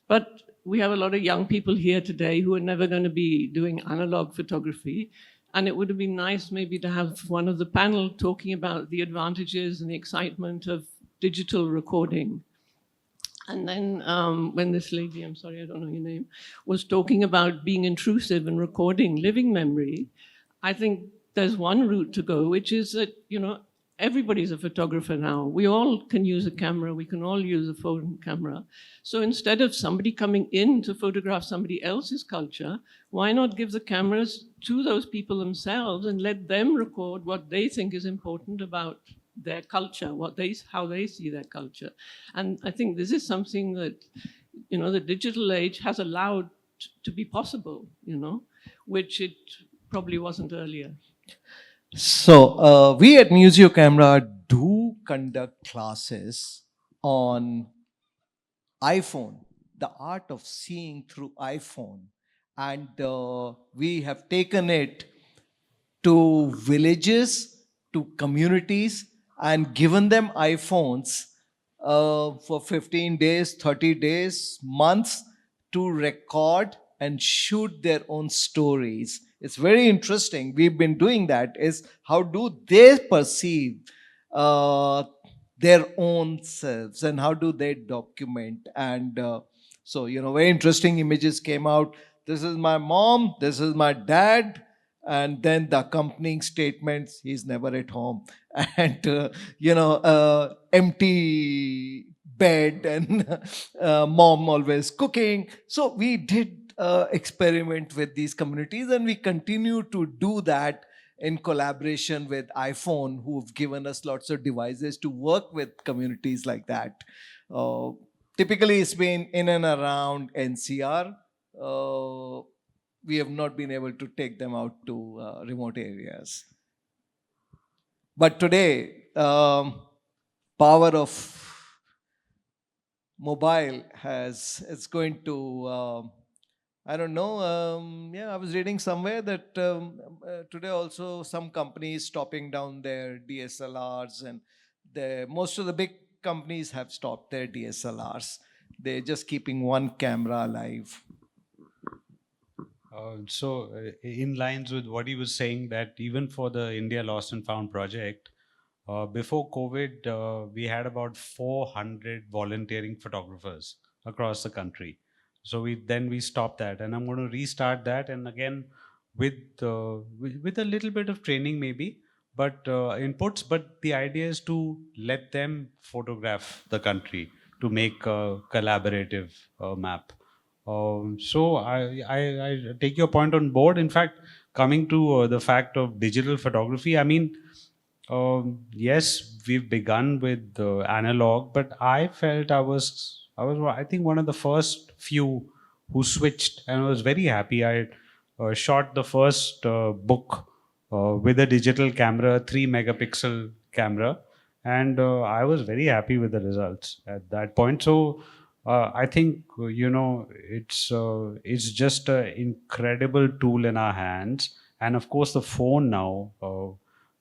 But we have a lot of young people here today who are never going to be doing analog photography. And it would have been nice maybe to have one of the panel talking about the advantages and the excitement of digital recording. And then when this lady, I'm sorry, I don't know your name, was talking about being intrusive and recording living memory, I think there's one route to go, which is that, you know, everybody's a photographer now. We all can use a camera. We can all use a phone camera. So instead of somebody coming in to photograph somebody else's culture, why not give the cameras to those people themselves and let them record what they think is important about their culture, how they see their culture. And I think this is something that, you know, the digital age has allowed to be possible, you know, which it probably wasn't earlier. So we at Museo Camera do conduct classes on iPhone, the art of seeing through iPhone. And we have taken it to villages, to communities, and given them iPhones for 15 days, 30 days, months to record and shoot their own stories. It's very interesting. We've been doing that. Is how do they perceive their own selves and how do they document? And so, you know, very interesting images came out. This is my mom, this is my dad, and then the accompanying statements, he's never at home, and empty bed, and mom always cooking. So we did experiment with these communities, and we continue to do that in collaboration with iPhone, who've given us lots of devices to work with communities like that. Typically it's been in and around NCR. We have not been able to take them out to remote areas. But today, power of mobile it's going to, I don't know, I was reading somewhere that today also some companies stopping down their DSLRs, and most of the big companies have stopped their DSLRs. They're just keeping one camera alive. In lines with what he was saying, that even for the India Lost and Found project, before COVID, we had about 400 volunteering photographers across the country. So we stopped that, and I'm going to restart that, and again with a little bit of training maybe, but inputs. But the idea is to let them photograph the country to make a collaborative map. So I take your point on board. In fact, coming to the fact of digital photography, I mean, yes, we've begun with analog, but I felt I think one of the first few who switched, and I was very happy. I shot the first book with a digital camera, 3 megapixel camera, and I was very happy with the results at that point. So I think it's just an incredible tool in our hands, and of course the phone now,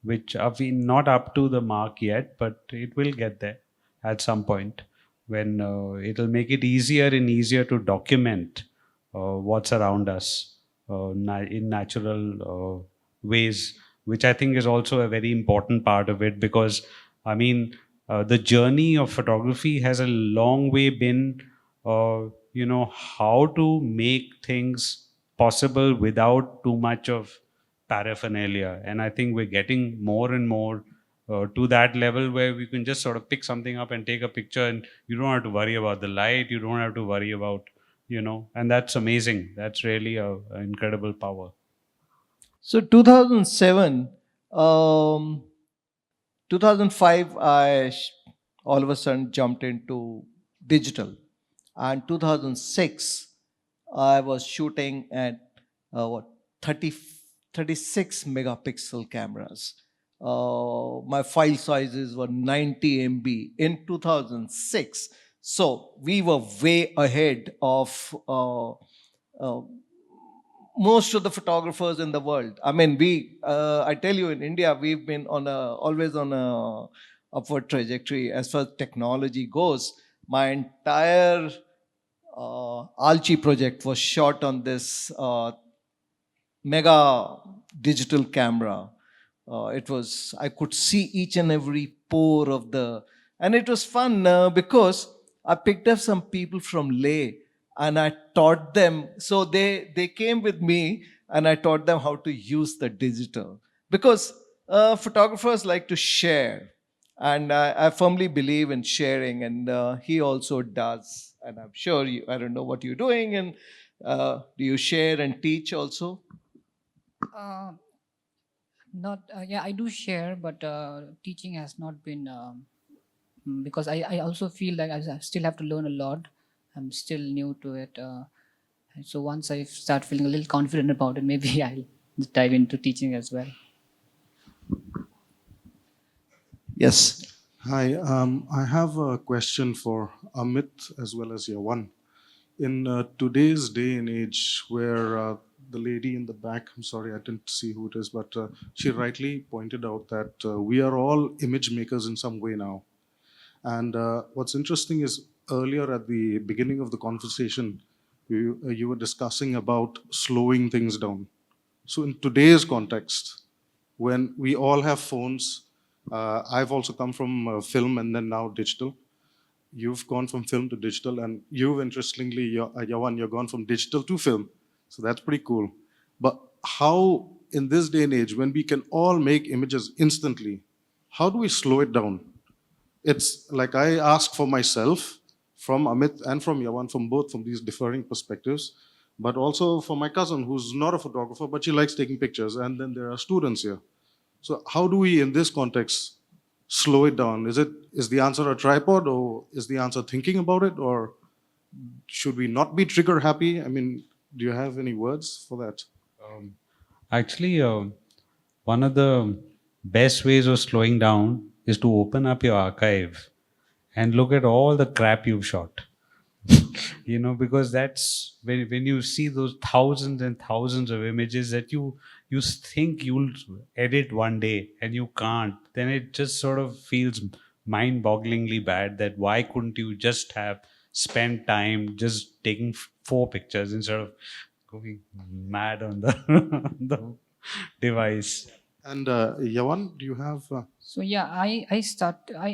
which are we not up to the mark yet, but it will get there at some point when it'll make it easier and easier to document what's around us in natural ways, which I think is also a very important part of it, because I mean, the journey of photography has a long way been, how to make things possible without too much of paraphernalia. And I think we're getting more and more to that level where we can just sort of pick something up and take a picture, and you don't have to worry about the light, you don't have to worry about, and that's amazing. That's really an incredible power. So 2007, 2005, all of a sudden jumped into digital. And 2006, I was shooting at what 30, 36 megapixel cameras. My file sizes were 90 MB in 2006. So we were way ahead of uh, most of the photographers in the world. I mean, I tell you, in India, we've been always on a upward trajectory as far as technology goes. My entire Alchi project was shot on this mega digital camera. I could see each and every pore of and it was fun because I picked up some people from Leh and I taught them. So they came with me and I taught them how to use the digital because photographers like to share. And I firmly believe in sharing, and he also does. And I'm sure I don't know what you're doing, and do you share and teach also? Uh, Not, yeah, I do share, but teaching has not been because I also feel like I still have to learn a lot. I'm still new to it. So once I start feeling a little confident about it, maybe I'll dive into teaching as well. Yes. Hi, I have a question for Amit as well as Yawan. In today's day and age, where the lady in the back, I'm sorry, I didn't see who it is, but she rightly pointed out that we are all image makers in some way now. And what's interesting is earlier at the beginning of the conversation, you were discussing about slowing things down. So in today's context, when we all have phones, I've also come from film and then now digital. You've gone from film to digital, and you've interestingly, Yawan, you've gone from digital to film. So that's pretty cool. But how, in this day and age, when we can all make images instantly, how do we slow it down? It's like I ask for myself, from Amit and from Yawan, from these differing perspectives, but also for my cousin who's not a photographer, but she likes taking pictures. And then there are students here. So how do we, in this context, slow it down? Is the answer a tripod, or is the answer thinking about it, or should we not be trigger happy? I mean, do you have any words for that? Actually, one of the best ways of slowing down is to open up your archive and look at all the crap you've shot. Because that's when you see those thousands and thousands of images that you think you'll edit one day and you can't, then it just sort of feels mind-bogglingly bad that why couldn't you just have spent time just taking 4 pictures instead of going mad on the, on the device. And Yawan, do you have? So yeah, I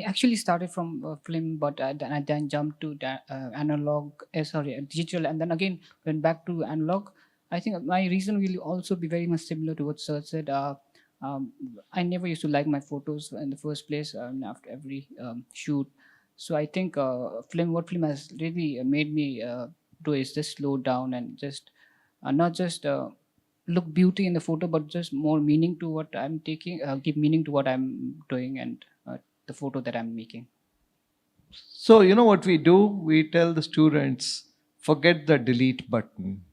actually started from film, but I then jumped to analog, digital, and then again went back to analog. I think my reason will also be very much similar to what Sir said. I never used to like my photos in the first place after every shoot. So I think what film has really made me do is just slow down and just not just look beauty in the photo, but just more meaning to what I'm taking, give meaning to what I'm doing and the photo that I'm making. So, you know what we do? We tell the students, forget the delete button.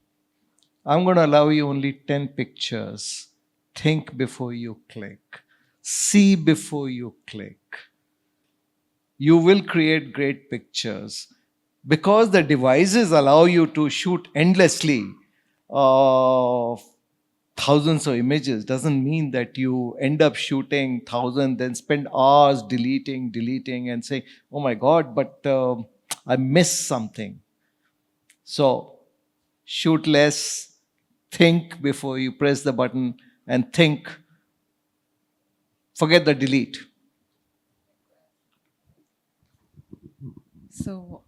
I'm going to allow you only 10 pictures. Think before you click. See before you click. You will create great pictures. Because the devices allow you to shoot endlessly, thousands of images doesn't mean that you end up shooting 1,000, then spend hours deleting and say, oh my God, but I missed something. So shoot less, think before you press the button, and think. Forget the delete. So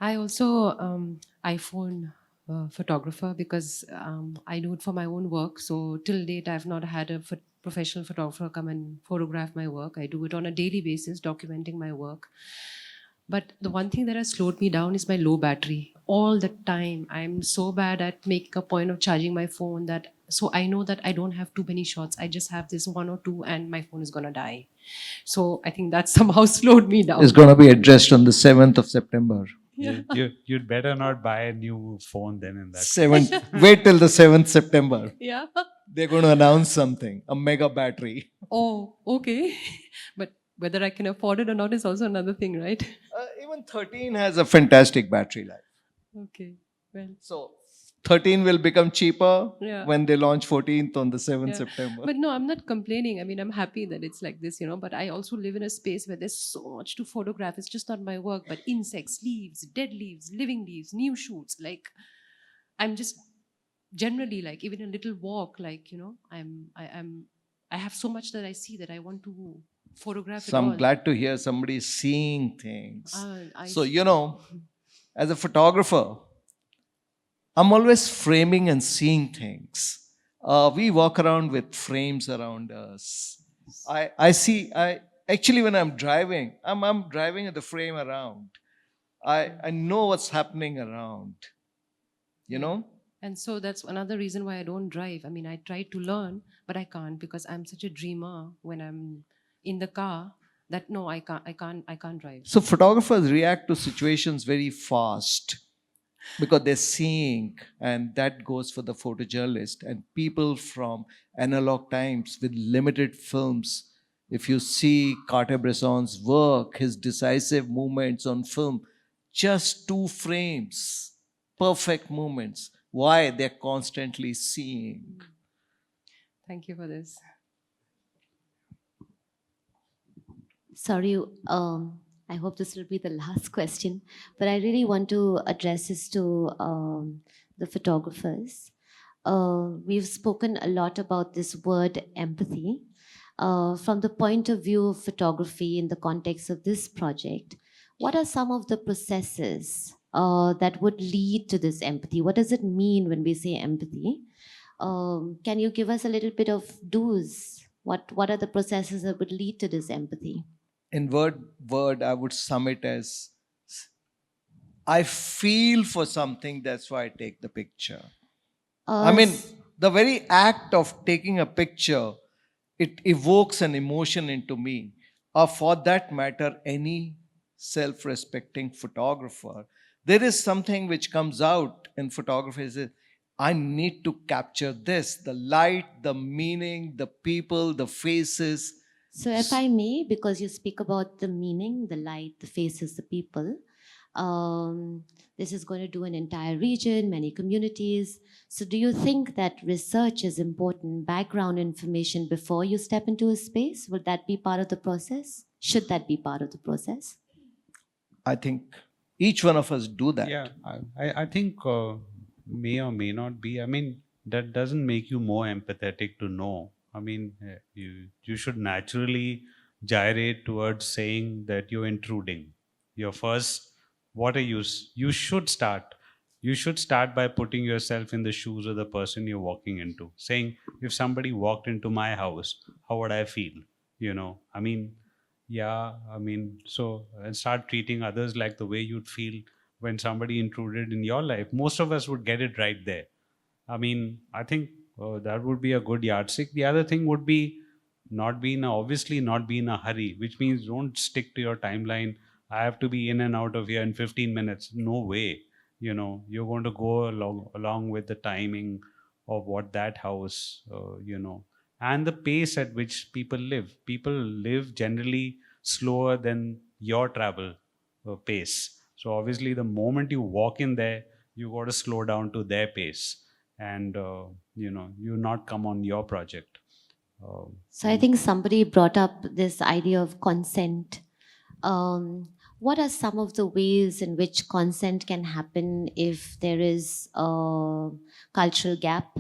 I also iPhone photographer because I do it for my own work. So till date, I've not had a professional photographer come and photograph my work. I do it on a daily basis, documenting my work. But the one thing that has slowed me down is my low battery. all the time. I'm so bad at making a point of charging my phone that, so I know that I don't have too many shots. I just have this one or two and my phone is going to die. So I think that somehow slowed me down. It's going to be addressed on the 7th of September. Yeah. You'd better not buy a new phone then in that. 7th, wait till the 7th September. Yeah. They're going to announce something, a mega battery. Oh, okay. But whether I can afford it or not is also another thing, right? Even 13 has a fantastic battery life. Okay. Well. So 13 will become cheaper Yeah. when they launch 14th on the 7th Yeah. September. But no, I'm not complaining. I mean, I'm happy that it's like this, but I also live in a space where there's so much to photograph. It's just not my work, but insects, leaves, dead leaves, living leaves, new shoots. Like, I'm just generally like, even a little walk, like, I have so much that I see that I want to photograph So it all. I'm glad to hear somebody seeing things. So, Mm-hmm. as a photographer, I'm always framing and seeing things. We walk around with frames around us. Actually, when I'm driving, I'm driving at the frame around. I know what's happening around, you know? And so that's another reason why I don't drive. I mean, I try to learn, but I can't because I'm such a dreamer when I'm in the car that no, I can't drive. So photographers react to situations very fast because they're seeing, and that goes for the photojournalist and people from analog times with limited films. If you see Cartier-Bresson's work, his decisive movements on film, just 2 frames, perfect movements. Why? They're constantly seeing. Thank you for this. Sorry, I hope this will be the last question, but I really want to address this to the photographers. We've spoken a lot about this word empathy. From the point of view of photography in the context of this project, what are some of the processes that would lead to this empathy? What does it mean when we say empathy? Can you give us a little bit of do's? What are the processes that would lead to this empathy? In word, I would sum it as I feel for something, that's why I take the picture. I mean, the very act of taking a picture, it evokes an emotion into me, or for that matter, any self-respecting photographer. There is something which comes out in photography is I need to capture this, the light, the meaning, the people, the faces. So if I may, because you speak about the meaning, the light, the faces, the people, this is going to do an entire region, many communities. So do you think that research is important, background information before you step into a space? Would that be part of the process? Should that be part of the process? I think each one of us do that. Yeah, I think may or may not be. I mean, that doesn't make you more empathetic to know. I mean, you should naturally gyrate towards saying that you're intruding. Your first, what are you should start. You should start by putting yourself in the shoes of the person you're walking into. Saying, if somebody walked into my house, how would I feel? I mean, yeah, I mean, so and start treating others like the way you'd feel when somebody intruded in your life. Most of us would get it right there. I mean, I think that would be a good yardstick. The other thing would be obviously not be in a hurry, which means don't stick to your timeline. I have to be in and out of here in 15 minutes. No way. You're going to go along with the timing of what that house, and the pace at which people live. People live generally slower than your travel pace. So obviously, the moment you walk in there, you got to slow down to their pace, and you not come on your project. So I think somebody brought up this idea of consent. What are some of the ways in which consent can happen if there is a cultural gap?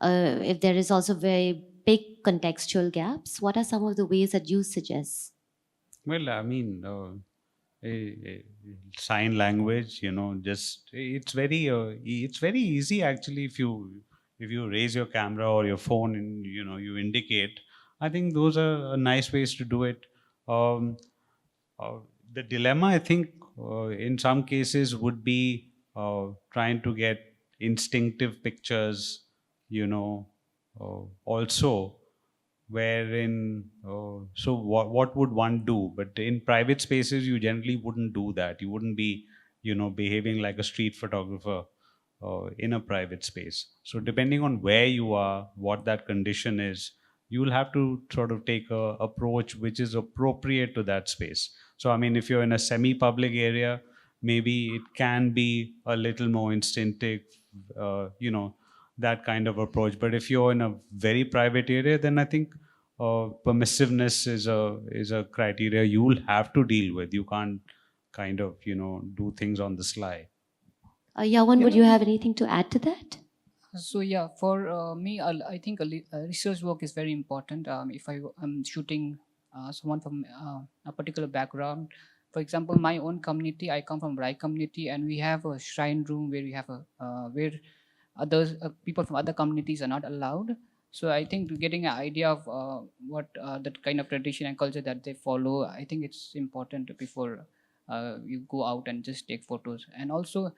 If there is also very big contextual gaps, what are some of the ways that you suggest? Well, I mean, sign language, just it's very easy actually if you raise your camera or your phone and you indicate. I think those are nice ways to do it. Um, the dilemma, I think, in some cases would be trying to get instinctive pictures, also wherein, so what would one do? But in private spaces, you generally wouldn't do that. You wouldn't be, behaving like a street photographer in a private space. So depending on where you are, what that condition is, you will have to sort of take a approach which is appropriate to that space. So I mean, if you're in a semi-public area, maybe it can be a little more instinctive, that kind of approach. But if you're in a very private area, then I think permissiveness is a criteria you will have to deal with. You can't kind of do things on the sly. Yawan, would you have anything to add to that? So yeah, for me, I think research work is very important. If am shooting someone from a particular background, for example, my own community, I come from Rai community, and we have a shrine room where we have where others people from other communities are not allowed. So I think getting an idea of what that kind of tradition and culture that they follow, I think it's important before you go out and just take photos. And also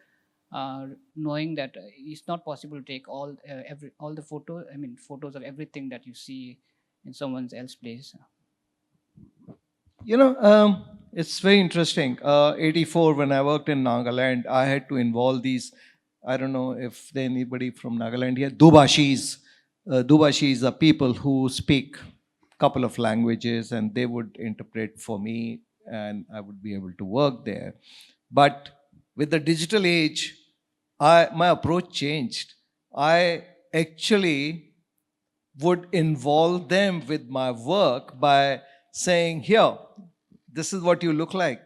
knowing that it's not possible to take all the photos of everything that you see in someone else's place. It's very interesting. 84, when I worked in Nagaland, I had to involve these. I don't know if there anybody from Nagaland here. Dubashis. Dubashis are people who speak a couple of languages, and they would interpret for me, and I would be able to work there. But with the digital age, my approach changed. I actually would involve them with my work by saying, here, this is what you look like.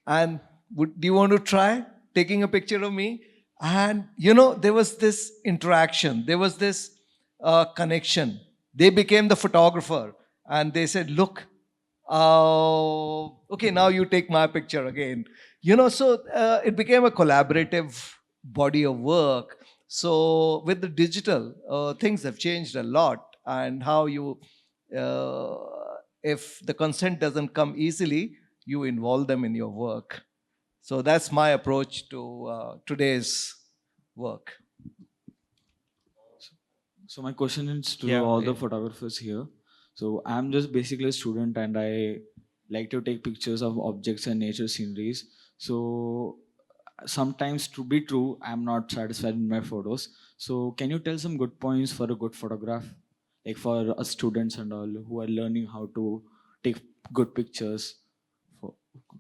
And do you want to try taking a picture of me? And, there was this interaction. There was this connection. They became the photographer. And they said, look, okay, now you take my picture again. So it became a collaborative body of work. So with the digital, things have changed a lot. And how if the consent doesn't come easily, you involve them in your work. So that's my approach to today's work. So my question is to Yeah, all the yeah. photographers here. So I'm just basically a student and I like to take pictures of objects and nature sceneries. So sometimes, to be true, I'm not satisfied with my photos. So can you tell some good points for a good photograph? Like for us students and all who are learning how to take good pictures, for,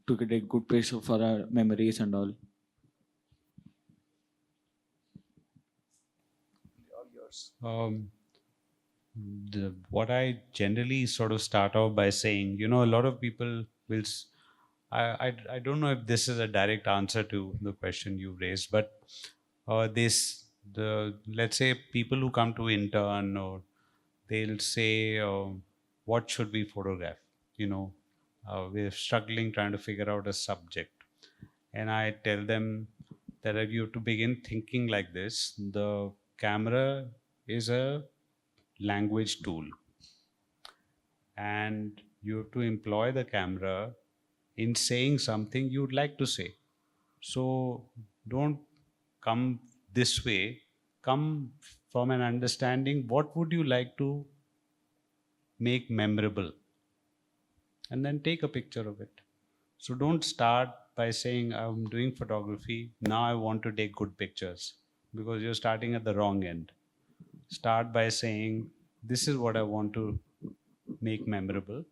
to take good pictures for our memories and all. What I generally sort of start off by saying, a lot of people will. I don't know if this is a direct answer to the question you raised, but let's say people who come to intern, or they'll say, what should we photograph? We're struggling trying to figure out a subject, and I tell them that if you have to begin thinking like this, the camera is a language tool, and you have to employ the camera in saying something you'd like to say. So don't come this way, come from an understanding what would you like to make memorable, and then take a picture of it. So don't start by saying, I'm doing photography, now I want to take good pictures, because you're starting at the wrong end. Start by saying, this is what I want to make memorable,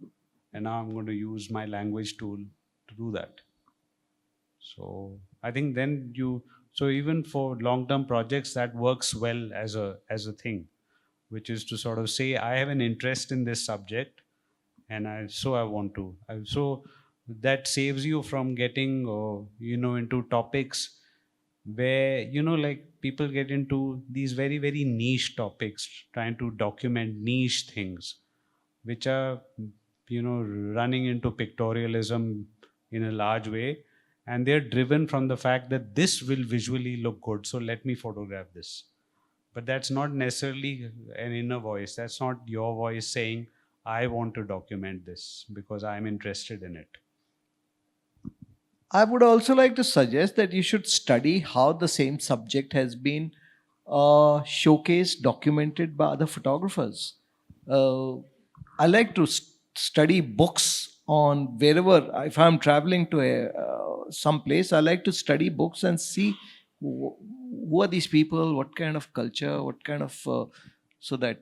and now I'm going to use my language tool to do that. So I think then so even for long-term projects, that works well as a thing, which is to sort of say, I have an interest in this subject, and I want to. So that saves you from getting, into topics where, like people get into these very, very niche topics, trying to document niche things, which are, running into pictorialism in a large way. And they're driven from the fact that this will visually look good, so let me photograph this. But that's not necessarily an inner voice. That's not your voice saying, I want to document this because I'm interested in it. I would also like to suggest that you should study how the same subject has been showcased, documented by other photographers. Uh, I like to study books on wherever, if I'm traveling to some place, I like to study books and see who are these people, what kind of culture, what kind of, so that.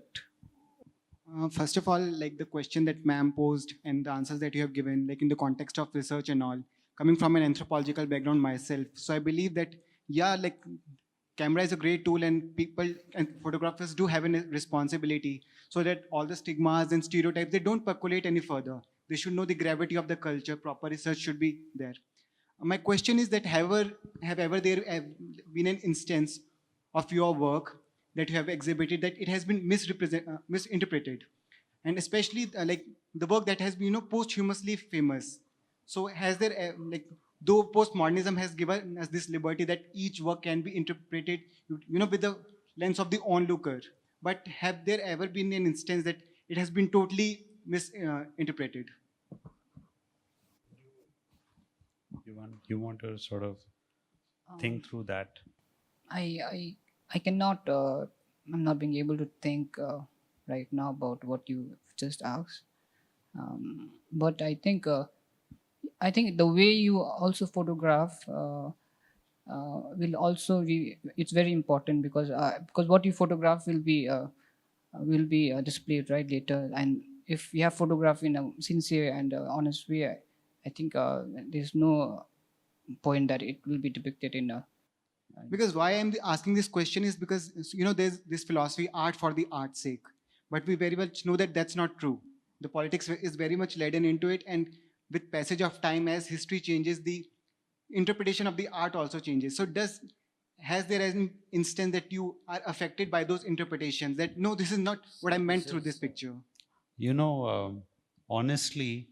First of all, like the question that ma'am posed and the answers that you have given, like in the context of research and all, coming from an anthropological background myself, so I believe that, yeah, like camera is a great tool and people and photographers do have a responsibility so that all the stigmas and stereotypes, they don't percolate any further. They should know the gravity of the culture, proper research should be there. My question is that have ever there been an instance of your work that you have exhibited that it has been misinterpreted, and especially like the work that has been posthumously famous. So has there like, though postmodernism has given us this liberty that each work can be interpreted with the lens of the onlooker, but have there ever been an instance that it has been totally misinterpreted? You want to sort of think through that? I cannot. I'm not being able to think right now about what you just asked. But I think the way you also photograph will also be. It's very important because what you photograph will be displayed right later. And if you have photographed in a sincere and honest way, I think there's no point that it will be depicted in a. Because why I'm asking this question is because there's this philosophy, art for the art's sake, but we very much know that that's not true. The politics is very much laden into it, and with passage of time, as history changes, the interpretation of the art also changes. So has there an instance that you are affected by those interpretations, that no, this is not what I meant through this picture? Honestly,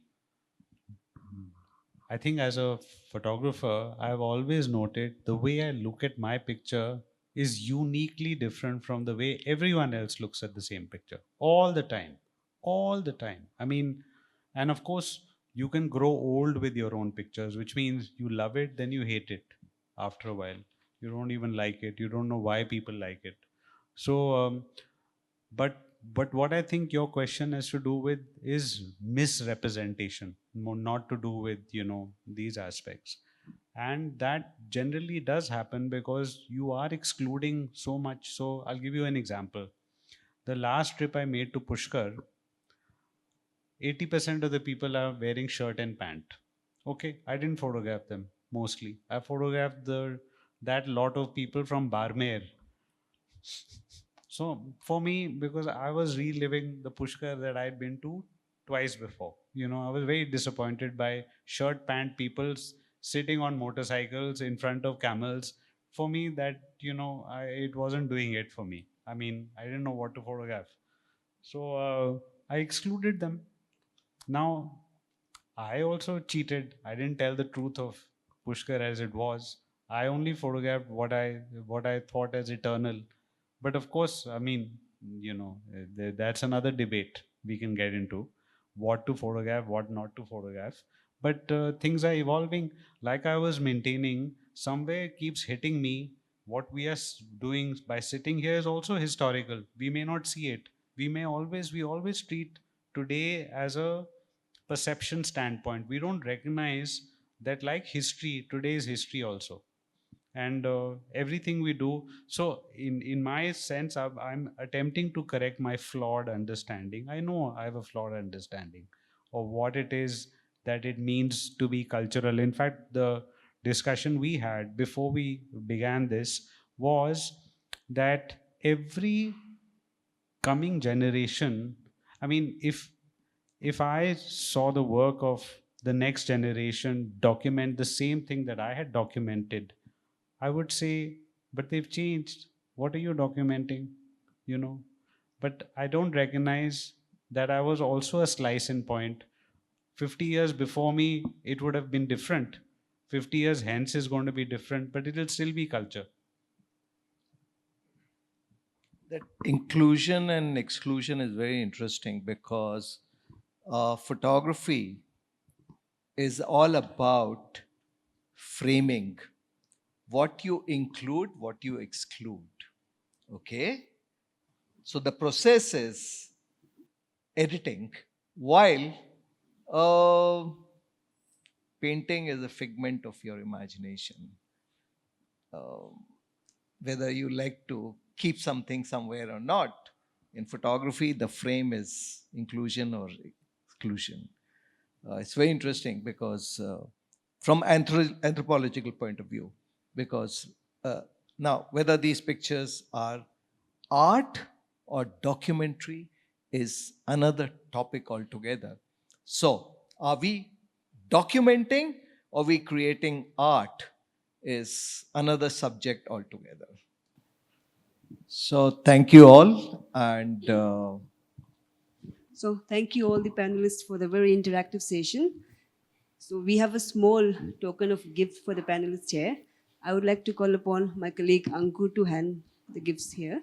I think as a photographer, I've always noted the way I look at my picture is uniquely different from the way everyone else looks at the same picture all the time. All the time. I mean, and of course, you can grow old with your own pictures, which means you love it, then you hate it after a while. You don't even like it. You don't know why people like it. So, but what I think your question has to do with is misrepresentation, not to do with these aspects, and that generally does happen because you are excluding so much. So I'll give you an example. The last trip I made to Pushkar, 80% of the people are wearing shirt and pant. Okay, I didn't photograph them mostly. I photographed that lot of people from Barmer. So for me, because I was reliving the Pushkar that I'd been to twice before, I was very disappointed by shirt pant people sitting on motorcycles in front of camels. For me, that it wasn't doing it for me. I mean, I didn't know what to photograph, so I excluded them. Now, I also cheated. I didn't tell the truth of Pushkar as it was. I only photographed what I thought as eternal. But of course, I mean, that's another debate we can get into, what to photograph, what not to photograph. But things are evolving. Like I was maintaining, somewhere keeps hitting me. What we are doing by sitting here is also historical. We may not see it. We always treat today as a perception standpoint. We don't recognize that, like history, today is history also, and everything we do. So in my sense, I'm attempting to correct my flawed understanding. I know I have a flawed understanding of what it is that it means to be cultural. In fact, the discussion we had before we began this was that every coming generation, I mean, if I saw the work of the next generation document the same thing that I had documented, I would say, but they've changed. What are you documenting? You know, but I don't recognize that I was also a slice in point. 50 years before me, it would have been different. 50 years hence is going to be different, but it'll still be culture. That inclusion and exclusion is very interesting because photography is all about framing, what you include, what you exclude. Okay? So the process is editing, while painting is a figment of your imagination. Whether you like to keep something somewhere or not, in photography, the frame is inclusion or exclusion. It's very interesting because from anthropological point of view, because now whether these pictures are art or documentary is another topic altogether. So are we documenting or are we creating art is another subject altogether. So thank you all, and So thank you all the panelists for the very interactive session. So we have a small token of gift for the panelists here. I would like to call upon my colleague Ankur to hand the gifts here.